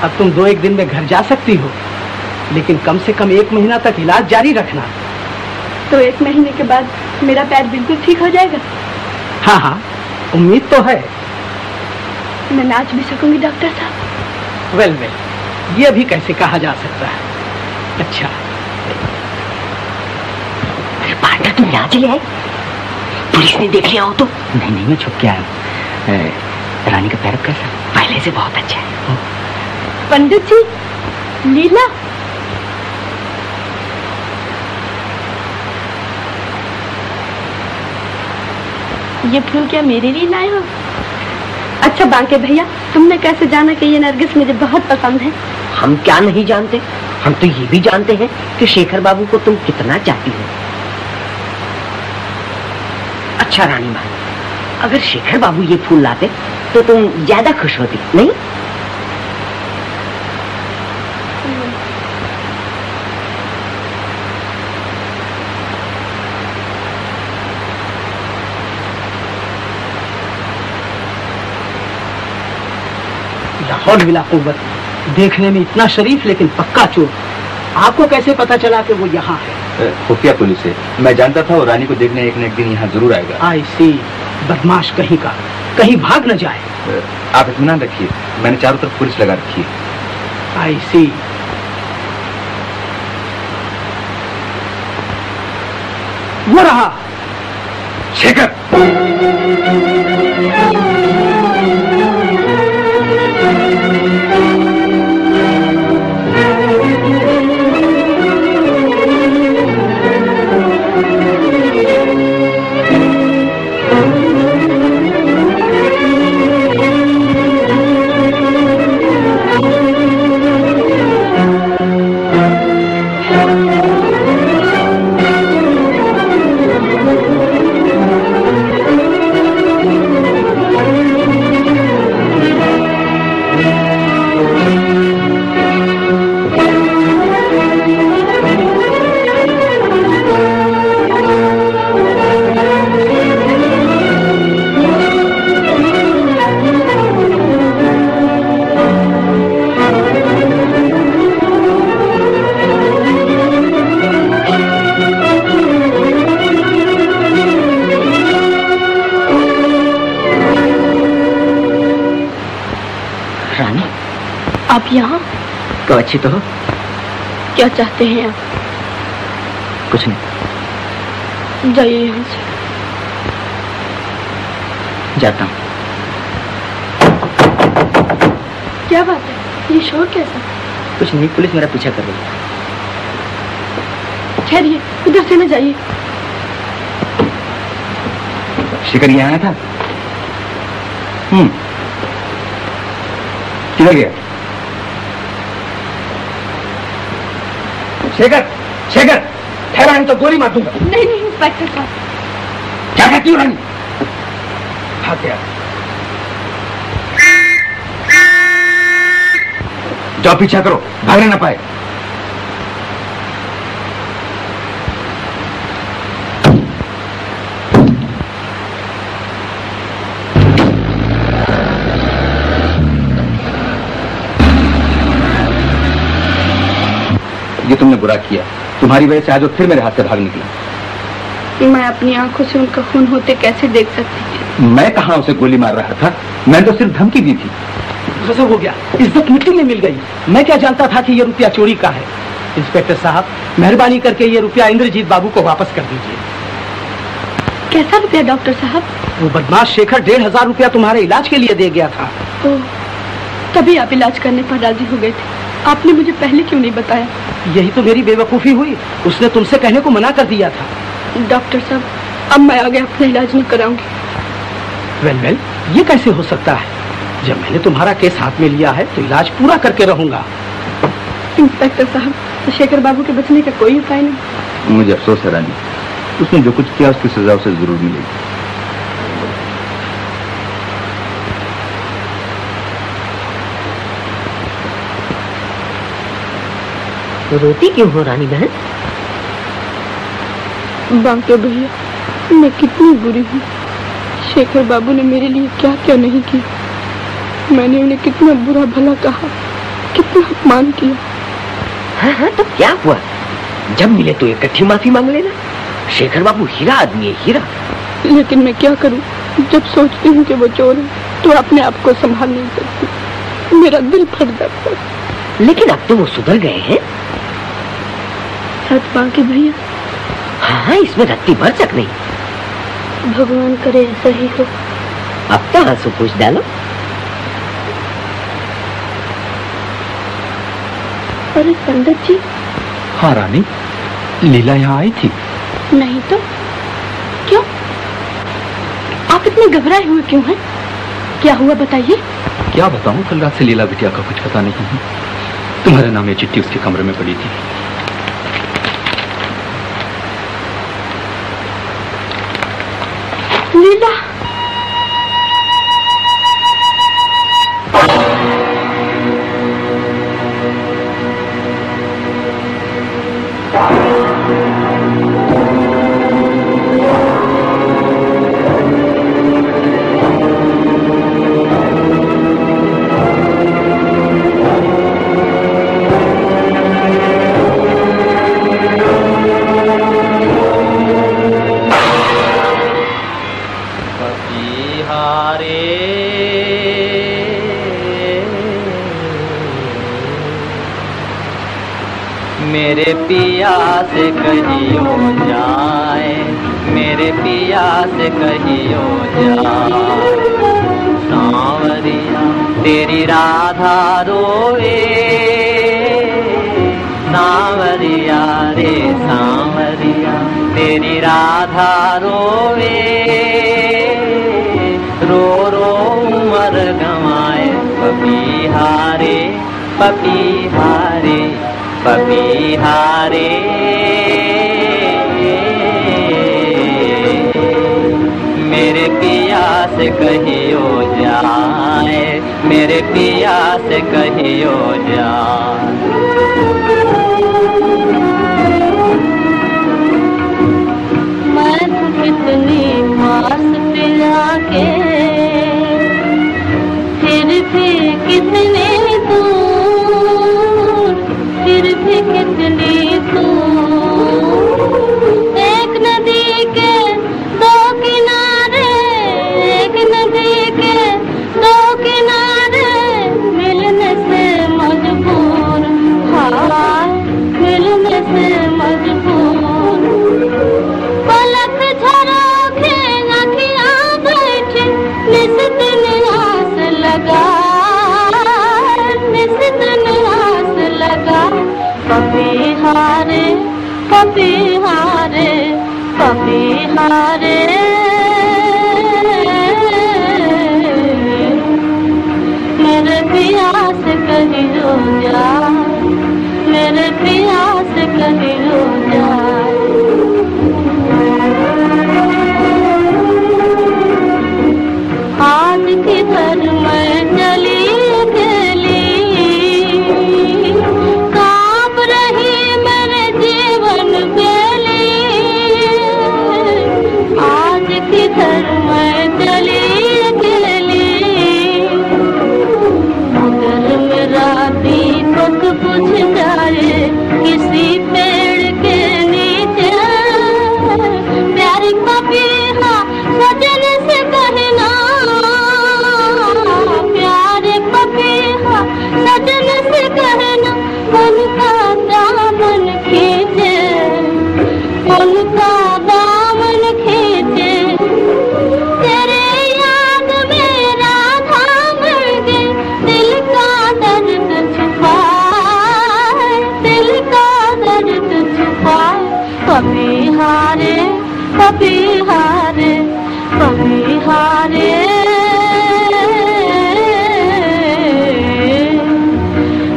S12: अब तुम 2-1 दिन में घर जा सकती हो, लेकिन कम से कम 1 महीना तक इलाज जारी रखना।
S14: तो 1 महीने के बाद मेरा पैर बिल्कुल ठीक हो जाएगा?
S12: हाँ हाँ, उम्मीद तो है।
S14: मैं नाच भी सकूंगी डॉक्टर साहब?
S12: वेल, ये अभी कैसे कहा जा सकता है। अच्छा,
S3: पार्टनर तुम यहाँ चले आए? पुलिस ने देख लिया हो तो?
S2: नहीं, मैं छुप के आया हूँ। रानी का पैर कैसा?
S3: पहले से बहुत अच्छा है।
S14: पंडित जी, लीला। ये फूल क्या मेरे लिए लाए हो? अच्छा बांके भैया, तुमने कैसे जाना कि ये नरगिस मुझे बहुत पसंद है?
S3: हम क्या नहीं जानते, हम तो ये भी जानते हैं कि शेखर बाबू को तुम कितना चाहती हो। अच्छा रानी माँ, अगर शेखर बाबू ये फूल लाते तो तुम ज्यादा खुश होती, नहीं?
S12: लाहौल मिला कुव्वत, देखने में इतना शरीफ लेकिन पक्का चोर। आपको कैसे पता चला कि वो यहाँ है?
S13: खुफिया पुलिस है, मैं जानता था और रानी को देखने एक न एक दिन यहाँ जरूर आएगा।
S12: आई सी, बदमाश कहीं का, कहीं भाग न जाए।
S13: आप इत्मीनान रखिए, मैंने चारों तरफ पुलिस लगा रखी है।
S12: आई सी। वो रहा
S13: शेखर।
S14: आप यहाँ?
S2: तो अच्छी तो हो।
S14: क्या चाहते हैं आप?
S2: कुछ नहीं।
S14: जाइए यहाँ से।
S2: जाता हूँ।
S14: क्या बात है, ये शोर कैसा?
S2: कुछ नहीं, पुलिस मेरा पीछा कर रही है।
S14: ठहरिए, उधर से न जाइए।
S13: शिकर यहाँ आया था? किधर गया? शेखर, शेखर, ठहरा नहीं तो गोली मार दूंगा।
S14: नहीं नहीं इंस्पेक्टर साहब।
S13: क्या कहती हो रानी? हाँ क्या? जाओ पीछा करो, भागने ना पाए। ये तुमने बुरा किया, तुम्हारी वजह से आज वो फिर मेरे हाथ से भाग निकला।
S14: मैं अपनी आंखों से उनका खून होते कैसे देख सकती थी?
S13: मैं कहाँ उसे गोली मार रहा था, मैंने तो सिर्फ धमकी दी थी।
S12: गजब हो गया, इज्जत मिट्टी में मिल गई। मैं क्या जानता था कि ये रुपया चोरी का है। इंस्पेक्टर साहब, मेहरबानी करके ये रुपया इंद्रजीत बाबू को वापस कर दीजिए।
S14: कैसा रुपया डॉक्टर साहब?
S12: वो बदमाश शेखर 1500 रुपया तुम्हारे इलाज के लिए दे गया था।
S14: तभी आप इलाज करने पर राजी हो गए थे। आपने मुझे पहले क्यों नहीं बताया?
S12: यही तो मेरी बेवकूफी हुई, उसने तुमसे कहने को मना कर दिया था।
S14: डॉक्टर साहब, अब मैं आगे अपना इलाज नहीं कराऊंगी।
S12: वेल, ये कैसे हो सकता है? जब मैंने तुम्हारा केस हाथ में लिया है तो इलाज पूरा करके रहूंगा।
S14: इंस्पेक्टर साहब, तो शेखर बाबू के बचने का कोई उपाय नहीं?
S13: मुझे अफसोस है रानी, उसने जो कुछ किया उसकी सजा उसे जरूर मिलेगी।
S3: रोती क्यों हो रानी बहन?
S14: बांके भैया, मैं कितनी बुरी हूँ। शेखर बाबू ने मेरे लिए क्या क्या नहीं किया। मैंने उन्हें कितना बुरा भला कहा, कितना अपमान किया।
S3: हाँ हाँ, तो क्या हुआ? जब मिले तो इकट्ठी माफी मांग लेना। शेखर बाबू हीरा आदमी है, हीरा।
S14: लेकिन मैं क्या करूं? जब सोचती हूँ कि वो चोर है तो अपने आप को संभाल नहीं सकती। मेरा दिल फट जाता है।
S3: लेकिन अब तो वो सुधर गए हैं।
S14: सच बाकी भैया।
S3: हाँ, इसमें रत्ती भर तक नहीं।
S14: भगवान करे ऐसा ही हो।
S3: अब तो आंसू पूछ डालो।
S14: अरे पंडित जी।
S13: हाँ रानी, लीला यहाँ आई थी?
S14: नहीं तो क्यों? आप इतने घबराए हुए क्यों हैं? क्या हुआ बताइए।
S13: क्या बताऊं, कल रात से लीला बिटिया का कुछ पता नहीं है। तुम्हारे नाम ये चिट्ठी उसके कमरे में पड़ी थी।
S14: लीला।
S6: मेरे पिया से कहियो जाए, मेरे पिया से कहियो जाए। सांवरिया तेरी राधा रोए, सांवरिया रे सांवरिया तेरी राधा रोए। रो रो उमर गंवाए, पपीहारे पपीहारे पपीहारे। मेरे पिया से कहियो जाए, मेरे पिया से कहियो जाए।
S4: मैं तो कितनी पास पिया के, फिर भी कितने दूर, फिर भी कितनी दूर। एक नदी के दो किनारे, एक नदी के दो किनारे, मिलने से मजबूर, हाय मिलने से मजबूर। पलक झरोखे आँखियाँ बैठी, निस दिन आस लगा, निस दिन आस लगा। पपीहारे पपीहारे पपीहारे। मेरे पिया से कहियो जाए, मेरे पिया से कहियो जाए। आज किधर मैं चली गली, कांप रही मेरे जीवन बेली। आज किधर मैं चली गली, अगर मेरा दीपक बुझ जाए किसी पेड़ के नीचे। प्यारी पपीहा सजन से कहना, प्यारे पपीहा सजन से कहना, उनका दामन खींचे, उनका दामन खींचे। तेरे याद में राधा मर गई, दिल का दर्द छुपाए, दिल का दर्द छुपाए। पपीहारे पपीहारे पपीहारे।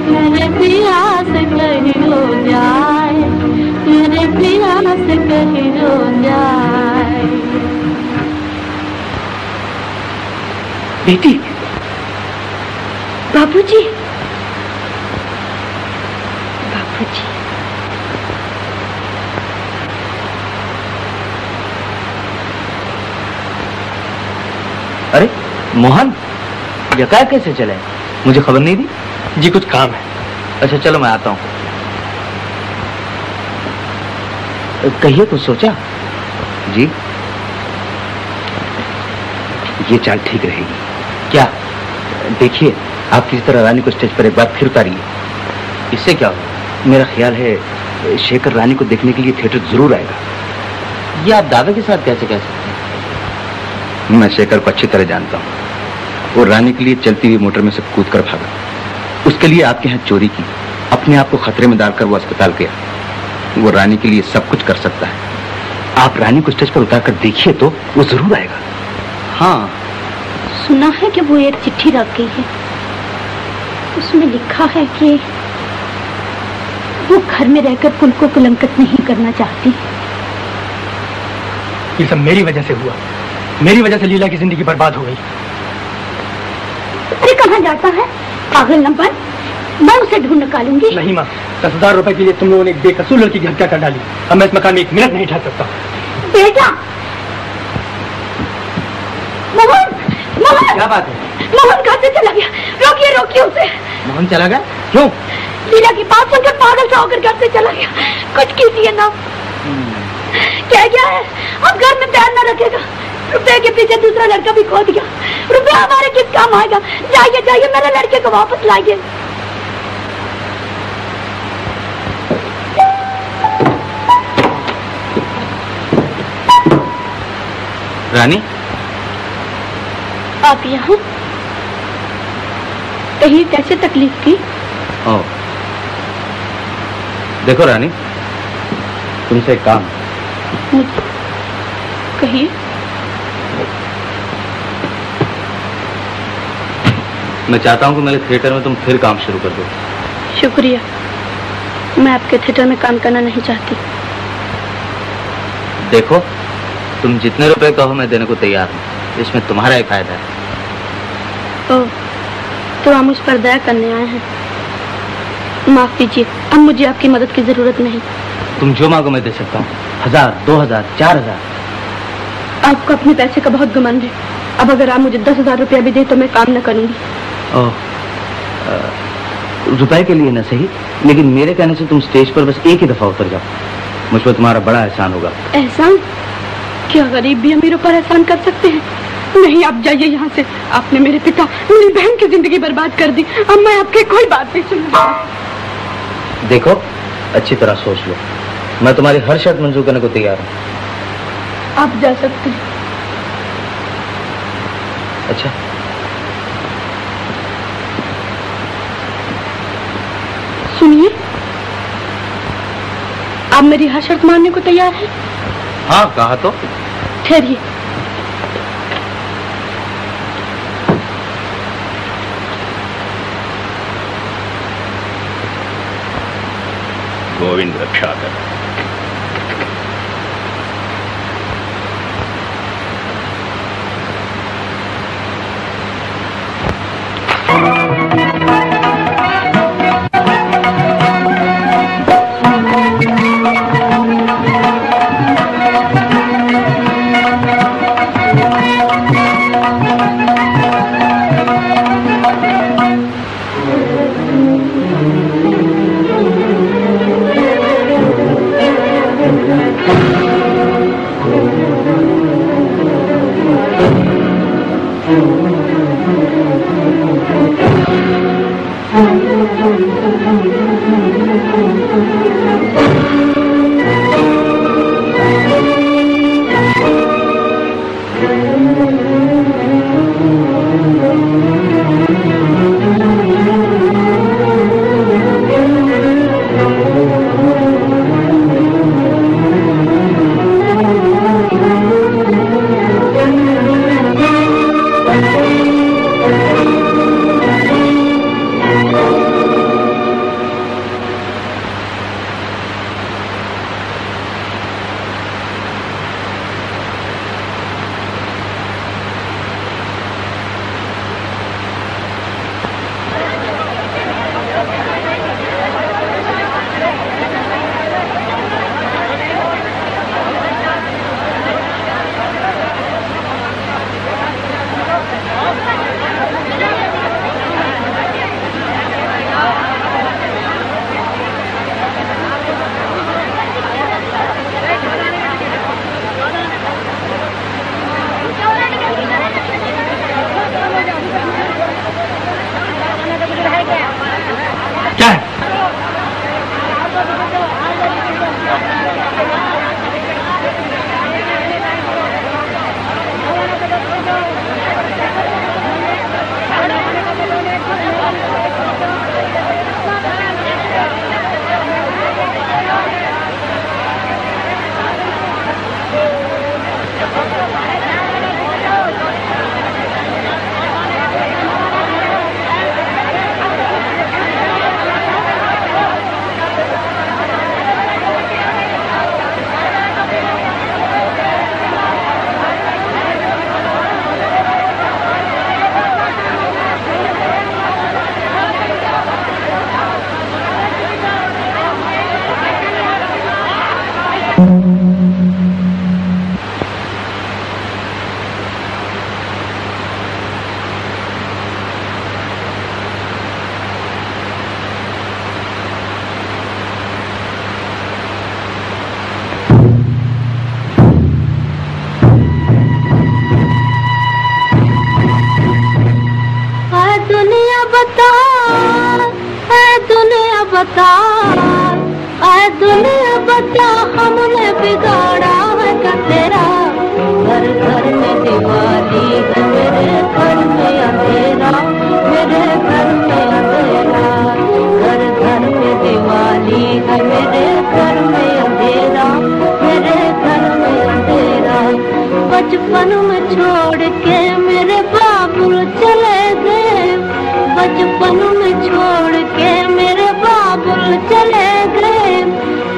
S4: मेरे पिया से कहियो जाए, मेरे पिया से कहियो जाए।
S3: बेटी।
S14: बाबूजी, बाबूजी।
S2: अरे मोहन, यकार कैसे चले?
S13: मुझे खबर नहीं दी।
S15: जी कुछ काम है।
S9: अच्छा चलो मैं आता हूँ। कहिए कुछ सोचा?
S13: जी ये चाल ठीक रहेगी।
S9: क्या?
S13: देखिए आप किसी तरह रानी को स्टेज पर एक बार फिर उतारिए।
S9: इससे क्या होगा?
S13: मेरा ख्याल है शेखर रानी को देखने के लिए थिएटर जरूर आएगा।
S9: ये आप दावे के साथ कैसे कह सकते हैं?
S13: मैं शेखर को अच्छी तरह जानता हूँ। वो रानी के लिए चलती हुई मोटर में से कूद कर भागा। उसके लिए आपके यहाँ चोरी की, अपने आप को खतरे में डालकर वो अस्पताल गया। वो रानी के लिए सब कुछ कर सकता है। आप रानी को स्टेज पर उतार कर देखिए तो वो जरूर आएगा।
S9: हाँ
S7: सुना है कि वो एक चिट्ठी रख गई है, उसमें लिखा है कि वो घर में रहकर कुल को कलंकित नहीं करना चाहती।
S15: ये सब मेरी वजह से हुआ। मेरी वजह से लीला की जिंदगी बर्बाद हो गई।
S7: अरे कहाँ जाता है पागल नंबर, मैं उसे ढूंढ निकालूंगी।
S15: नहीं माँ, 10,000 रुपए के लिए तुम लोगों ने एक बेकसूर लड़की की हत्या कर डाली। अब मैं इस मकान में 1 मिनट नहीं ठहर सकता।
S7: बेटा मोहन, मोहन
S9: क्या बात है?
S7: मोहन घर से चला गया। रोकिए रोकिए उसे।
S9: मोहन चला गया? क्यों?
S7: लीला की बात सुनकर पागल सा होकर घर से चला गया। कुछ कीजिए ना। क्या गया है? अब घर में पैर न रखेगा। रुपए के पीछे दूसरा लड़का भी खो दिया। रुपया हमारे किस काम आएगा? जाइए जाइए मेरे लड़के को वापस लाइए।
S9: रानी
S7: आप यहाँ? कहीं कैसे तकलीफ की?
S9: ओ देखो रानी, तुमसे एक काम।
S7: कहिए।
S9: मैं चाहता हूँ कि मेरे थिएटर में तुम फिर काम शुरू कर दो।
S7: शुक्रिया, मैं आपके थिएटर में काम करना नहीं चाहती।
S9: देखो तुम जितने रुपए कहो मैं देने को तैयार हूँ, इसमें तुम्हारा ही फायदा है।
S7: ओह, तो आप मुझ पर दया करने आए हैं। माफ कीजिए, अब मुझे आपकी मदद की जरूरत नहीं।
S9: तुम जो मांगो मैं दे सकता हूँ। 1000, 2000, 4000।
S7: आपको अपने पैसे का बहुत घमंड है। अब अगर आप मुझे 10,000 रुपया भी दे तो मैं काम न करूंगी।
S9: ओह, रुपए के लिए न सही, लेकिन मेरे कहने से तुम स्टेज पर बस एक ही दफा उतर जाओ। मुझ पर तुम्हारा बड़ा एहसान होगा।
S7: एहसान? क्या गरीब भी अमीरों पर एहसान कर सकते हैं? नहीं, आप जाइए यहाँ से। आपने मेरे पिता, मेरी बहन की जिंदगी बर्बाद कर दी। अब मैं आपकी कोई बात नहीं सुनूंगा।
S9: देखो अच्छी तरह सोच लो, मैं तुम्हारी हर शर्त मंजूर करने को तैयार हूँ।
S7: आप जा सकते हैं।
S9: अच्छा,
S7: सुनिए, आप मेरी हर शर्त मानने को तैयार हैं?
S9: हाँ कहा तो।
S7: ठहरिए।
S13: गोविंद रक्षा कर।
S4: तार। आए दुनिया बता हमने बिगाड़ा है क्या तेरा। घर घर में दिवाली है मेरे घर में अंधेरा, मेरे घर में अंधेरा। घर घर में दिवाली है मेरे घर में अंधेरा, मेरे घर में अंधेरा। बचपन में छोड़ के मेरे बाबुल चले गए, बचपन में छोड़ के मेरे बाबुल चले गए।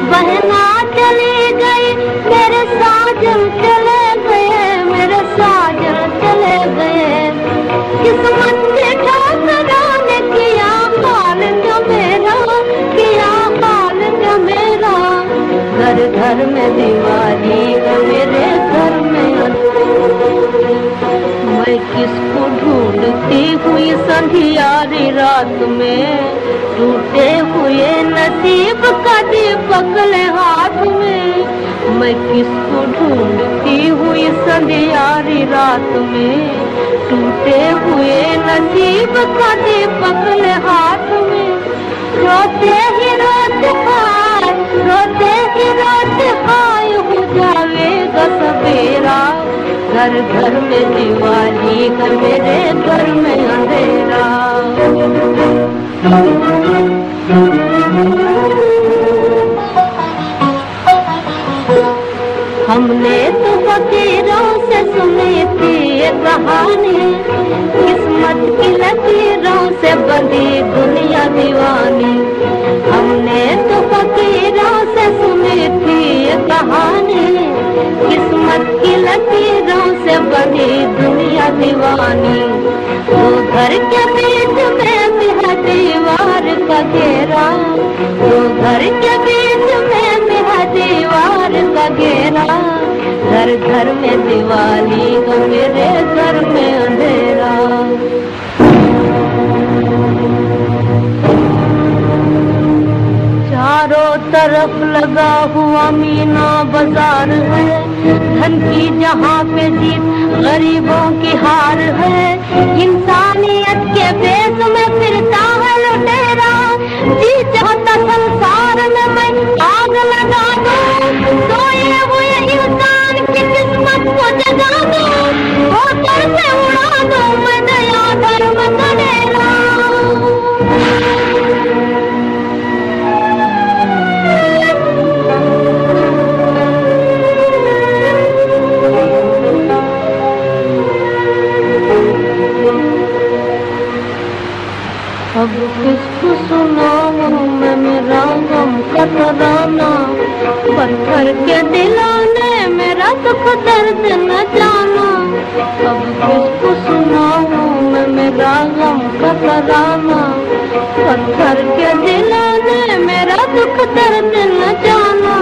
S4: बहना चली गई मेरे साजन चले गए, मेरे साजन चले गए। किस्मत ने ठोकराने किया हाल जो मेरा, किया हाल जो मेरा। घर घर में दिवाली है मेरे घर में। मैं किसको ढूंढती हुई संधियारी रात में, टूटे हुए नसीब का दीपक ले हाथ में। मैं किसको ढूंढती हुई संधियारी रात में, टूटे हुए नसीब का दीपक ले हाथ में। रोते ही रोते हाय, रोते ही रोते हाय हो जाएगा सवेरा। घर घर में दिवाली है मेरे घर में अंधेरा। हमने तो फकीरों से सुनी थी ये कहानी, किस्मत की लकीरों से बंधी दुनिया दीवानी। हमने तो फकीरों से सुनी थी ये कहानी, किस्मत की लकीरों से बंधी दुनिया दीवानी। वो घर के बीच में भी है दीवार का घेरा, वो घर के बीच में भी है दीवार का घेरा। घर घर में दिवाली है मेरे घर में अंधेरा। चारों तरफ लगा हुआ मीना बाजार है, धन की जहाँ पे जीत गरीबों की हार है। इंसानियत के बेस में फिरता है लुटेरा, जी चाहता संसार में मैं आग लगा दूं। सोए हुए इंसान की किस्मत को जगा दूं, होकर से उड़ा दूं मैं दया धर्म का डेरा। अब किसको सुनाऊं मैं मेरा गम का तराना। पत्थर के दिलाने मेरा दुख दर्द न जाना। अब किसको सुनाऊं मैं मेरा गम का तराना। पत्थर के दिलाने मेरा दुख दर्द न जाना।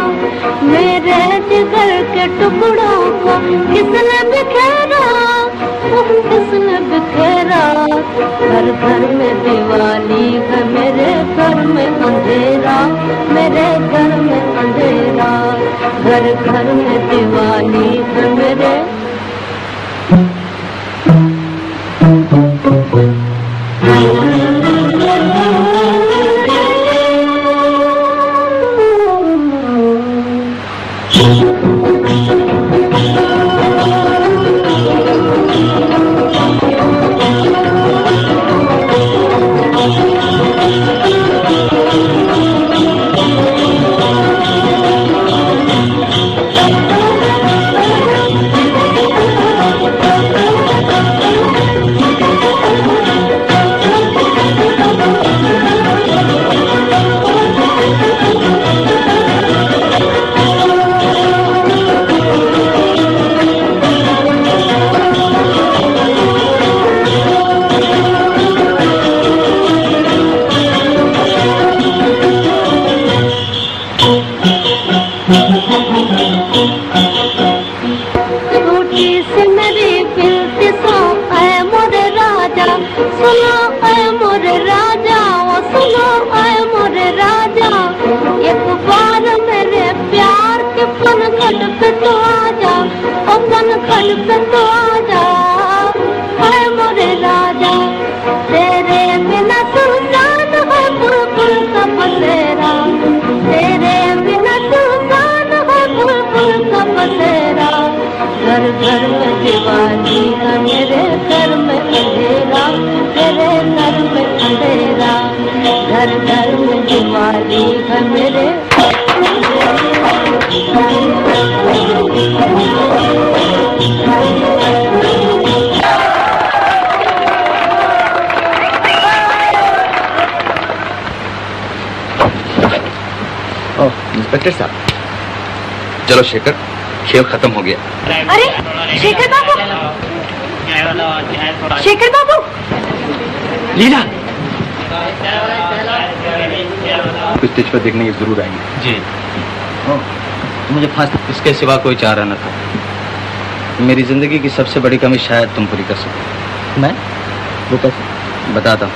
S4: मेरे जिगर के टुकड़ों को किसने बिखेरा, किसने बिखेरा। घर घर में दिवाली है मेरे घर में अंधेरा, मेरे घर में अंधेरा। घर घर में दिवाली है मेरे। तेरे बिना सुनसान है बुलबुल का बसेरा।
S13: इंस्पेक्टर साहब, चलो शेखर, खेल खत्म हो गया।
S11: अरे शेखर बाबू, शेखर बाबू।
S13: लीला स्टेज पर देखने की जरूर आएंगे।
S2: जी। मुझे फांसी इसके सिवा कोई चारा न था। मेरी जिंदगी की सबसे बड़ी कमी शायद तुम पूरी कर सको।
S3: मैं? वो कैसे?
S2: बताता हूँ।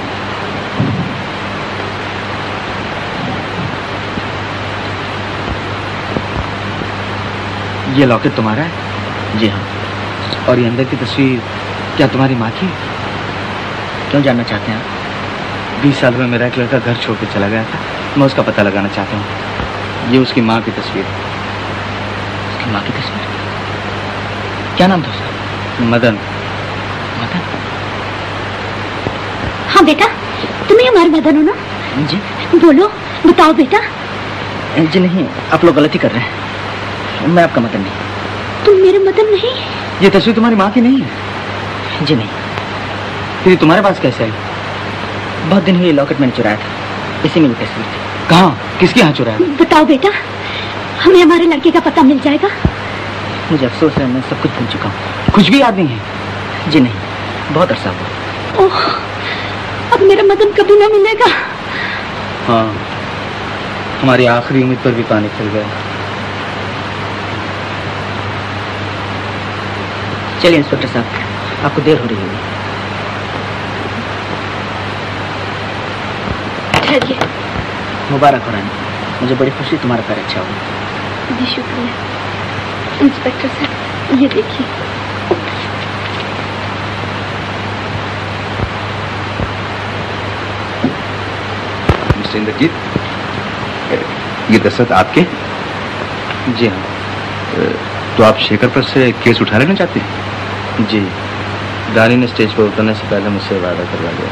S2: ये लॉकेट तुम्हारा है?
S3: जी हाँ।
S2: और ये अंदर की तस्वीर क्या तुम्हारी माँ की?
S3: क्यों जानना चाहते हैं आप?
S2: 20 साल में मेरा एक लड़का घर छोड़ के चला गया था, मैं उसका पता लगाना चाहता हूँ। ये उसकी माँ की तस्वीर है।
S3: उसकी माँ की तस्वीर? क्या नाम था उसका?
S2: मदन।
S3: मदन?
S11: हाँ बेटा, तुम ही हमारे मदन हो ना?
S3: जी।
S11: बोलो, बताओ बेटा।
S3: जी नहीं, आप लोग गलती कर रहे हैं। मैं आपका मदन नहीं।
S11: तुम मेरे मदन नहीं?
S2: ये तस्वीर तुम्हारी माँ की नहीं है?
S3: जी नहीं।
S2: फिर तुम्हारे पास कैसे आई?
S3: बहुत दिन हुए लॉकेट मैंने चुराया था, इसी में ये तस्वीर थी।
S2: कहाँ? किसके यहाँ चुराया?
S11: बताओ बेटा, हमें हमारे लड़के का पता मिल जाएगा?
S3: मुझे अफसोस है, मैं सब कुछ भूल चुका हूँ।
S2: कुछ भी याद नहीं है?
S3: जी नहीं, बहुत अरसा हुआ।
S11: ओह, अब मेरा मदन कभी ना मिलेगा।
S2: हाँ, हमारी आखिरी उम्मीद पर भी पानी फिर गया।
S3: चलिए इंस्पेक्टर साहब, आपको देर हो रही होगी।
S11: ठहरिए।
S3: मुबारक हो रानी, मुझे बड़ी खुशी, तुम्हारा पैर अच्छा हुआ।
S14: जी शुक्रिया। इंस्पेक्टर साहब, ये देखिए।
S13: मिस्टर इंद्रजीत, ये दस्तखत आपके?
S2: जी हाँ।
S13: तो आप शेखर पर से केस उठा लेना चाहते हैं?
S2: जी, रानी ने स्टेज पर उतरने से पहले मुझसे वादा करवा लिया।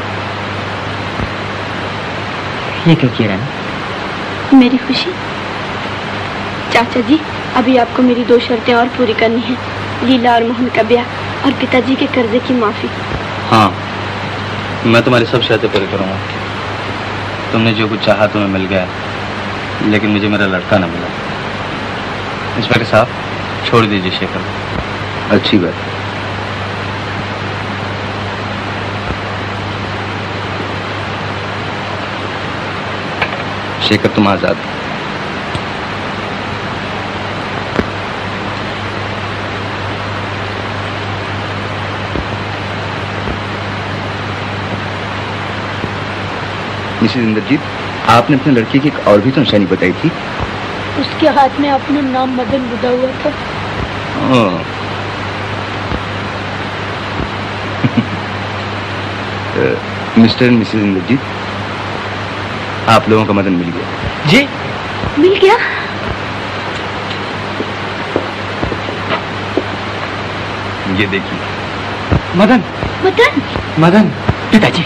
S3: ये क्यों किया रानी?
S14: मेरी खुशी। चाचा जी, अभी आपको मेरी 2 शर्तें और पूरी करनी है। लीला और मोहन का ब्याह और पिताजी के कर्जे की माफी।
S2: हाँ, मैं तुम्हारी सब शर्तें पूरी करूंगा। तुमने जो कुछ चाहा तुम्हें मिल गया, लेकिन मुझे मेरा लड़का न मिला। इंस्पेक्टर साहब, छोड़ दीजिए शेखर।
S13: अच्छी बात। शेखर, तुम आजाद। मिसेस इंद्रजीत, आपने अपने लड़के की एक और भी तो निशानी बताई थी।
S7: उसके हाथ में अपना नाम मदन बुधा हुआ था।
S13: मिस्टर एंड मिसेस इंद्रजीत, आप लोगों का मदन मिल गया।
S2: जी?
S11: मिल गया?
S13: ये देखिए।
S2: मदन।
S11: मदन?
S2: मदन। पिताजी।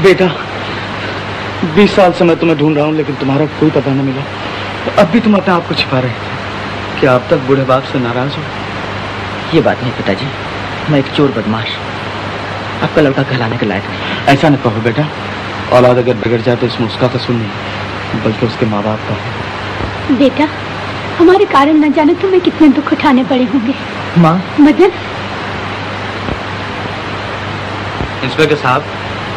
S2: बेटा, 20 साल से मैं तुम्हें ढूंढ रहा हूँ, लेकिन तुम्हारा कोई पता न मिला। अब भी तुम अपने आप को छिपा रहे थे। क्या अब तक बूढ़े बाप से नाराज हो?
S3: ये बात नहीं पिताजी, मैं एक चोर बदमाश, आपका लड़का कहलाने के लायक नहीं।
S2: ऐसा न कहो बेटा, औलाद अगर बिगड़ जाए तो इसमें उसका कसूर नहीं, बल्कि उसके माँ बाप का है।
S11: बेटा, हमारे कारण न जाने तुम्हें कितने दुख उठाने पड़े होंगे।
S3: माँ।
S11: मदन।
S2: इंस्पेक्टर साहब,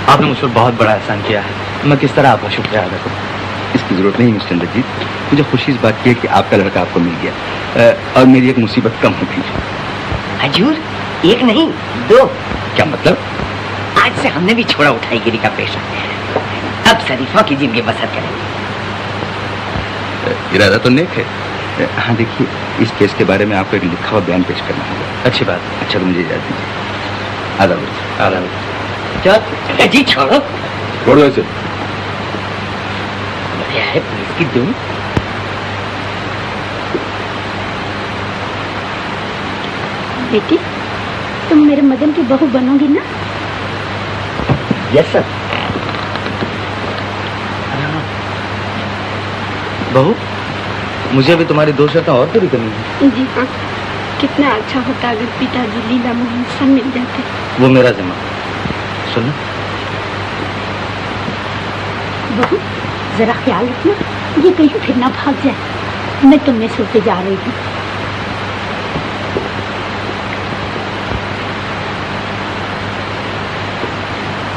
S2: आपने मुझ पर बहुत बड़ा एहसान किया है। मैं किस तरह आपका शुक्रिया अदा करूँ?
S13: इसकी जरूरत नहीं मिस्टर इंद्रजीत, मुझे खुशी इस बात की है कि आपका लड़का आपको मिल गया और मेरी एक मुसीबत कम हो गई।
S3: हजूर, एक नहीं 2।
S13: क्या मतलब?
S3: आज से हमने भी छोड़ा उठाईगिरी का पेशा। अब शरीफों की जिंदगी बसर करेंगे।
S13: इरादा तो नेक है। हाँ देखिए, इस केस के बारे में आपको एक लिखा हुआ बयान पेश करना होगा।
S2: अच्छी बात।
S13: अच्छा तो मुझे इजाजत दीजिए। आदाब।
S2: आदाब।
S3: क्या जी? छोड़ो
S13: छोड़ दो इसे।
S3: क्या है पुलिस की धुन?
S11: बेटी, तुम मेरे मदन की बहू बनोगी ना?
S5: Yes sir.
S2: बहू, मुझे भी तुम्हारी 2 शर्तें और पूरी करनी है।
S14: जी हाँ, कितना अच्छा होता अगर पिताजी लीला मोहन सब मिल जाते।
S2: वो मेरा जिम्मा। सुनो
S11: बहू, जरा ख्याल रखना, ये कहीं फिर ना भाग जाए।
S7: मैं तुम्हें सोते जा रही थी।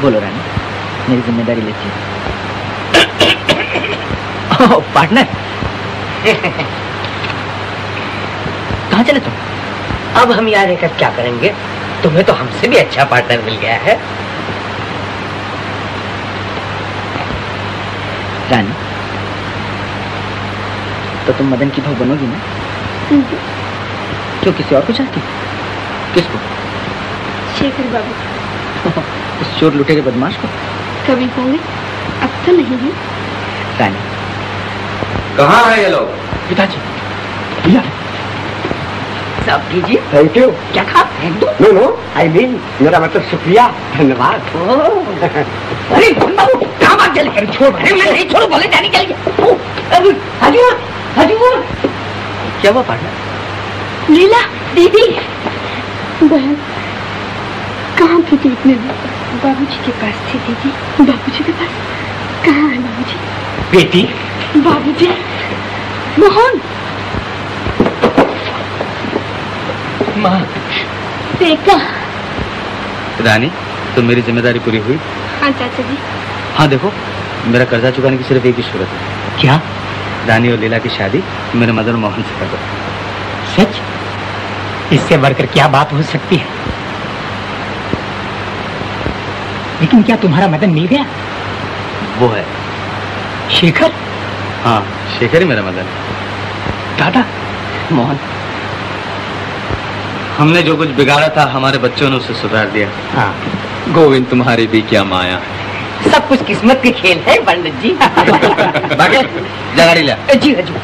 S2: बोलो रानी, मेरी जिम्मेदारी लेती हो। पार्टनर कहाँ चले तुम?
S3: अब हम यहाँ रहकर क्या करेंगे? तुम्हें तो हमसे भी अच्छा पार्टनर मिल गया है।
S2: रानी, तो तुम मदन की बहू बनोगी ना? क्यों, किसी और को चाहती? किसको?
S14: शेखर बाबू।
S2: उस चोर लुटेरे बदमाश को?
S14: कभी होंगे, अब तो नहीं है।
S2: रानी,
S13: कहाँ है ये लोग?
S1: पिताजी, भैया
S3: सब कीजिए।
S5: Thank you.
S3: क्या खा?
S5: नो नो, आई मीन मेरा मतलब शुक्रिया, धन्यवाद।
S3: अरे बाबू, कहाँ बात चले? अरे छोड़, अरे मैं नहीं छोड़ू, बोले जाने के लिए। हजूर, हजूर।
S2: क्या हुआ पार्टनर?
S14: लीला दीदी। बहन कहाँ थी तू इतने दिन? बाबूजी के पास थी दीदी। बाबूजी के पास? कहाँ है बाबूजी?
S1: बेटी।
S14: बाबूजी। मोहन।
S1: माँ।
S14: बेटा।
S13: रानी, तो मेरी जिम्मेदारी पूरी हुई?
S14: हाँ चाचा जी।
S13: हाँ देखो, मेरा कर्जा चुकाने की सिर्फ एक ही सूरत है।
S1: क्या?
S13: रानी और लीला की शादी मेरे मदन मोहन से कर दो।
S1: सच? इससे बढ़कर क्या बात हो सकती है? लेकिन क्या तुम्हारा मदन मिल गया?
S13: वो है
S1: शेखर।
S13: हाँ, शेखर ही मेरा मदन।
S1: दादा।
S2: मोहन,
S13: हमने जो कुछ बिगाड़ा था हमारे बच्चों ने उसे सुधार दिया।
S1: हाँ।
S13: गोविंद, तुम्हारी भी क्या माया।
S3: सब कुछ किस्मत के खेल है पंडित जी।
S13: बाकी जा गाड़ी ले।
S3: जी हजूर।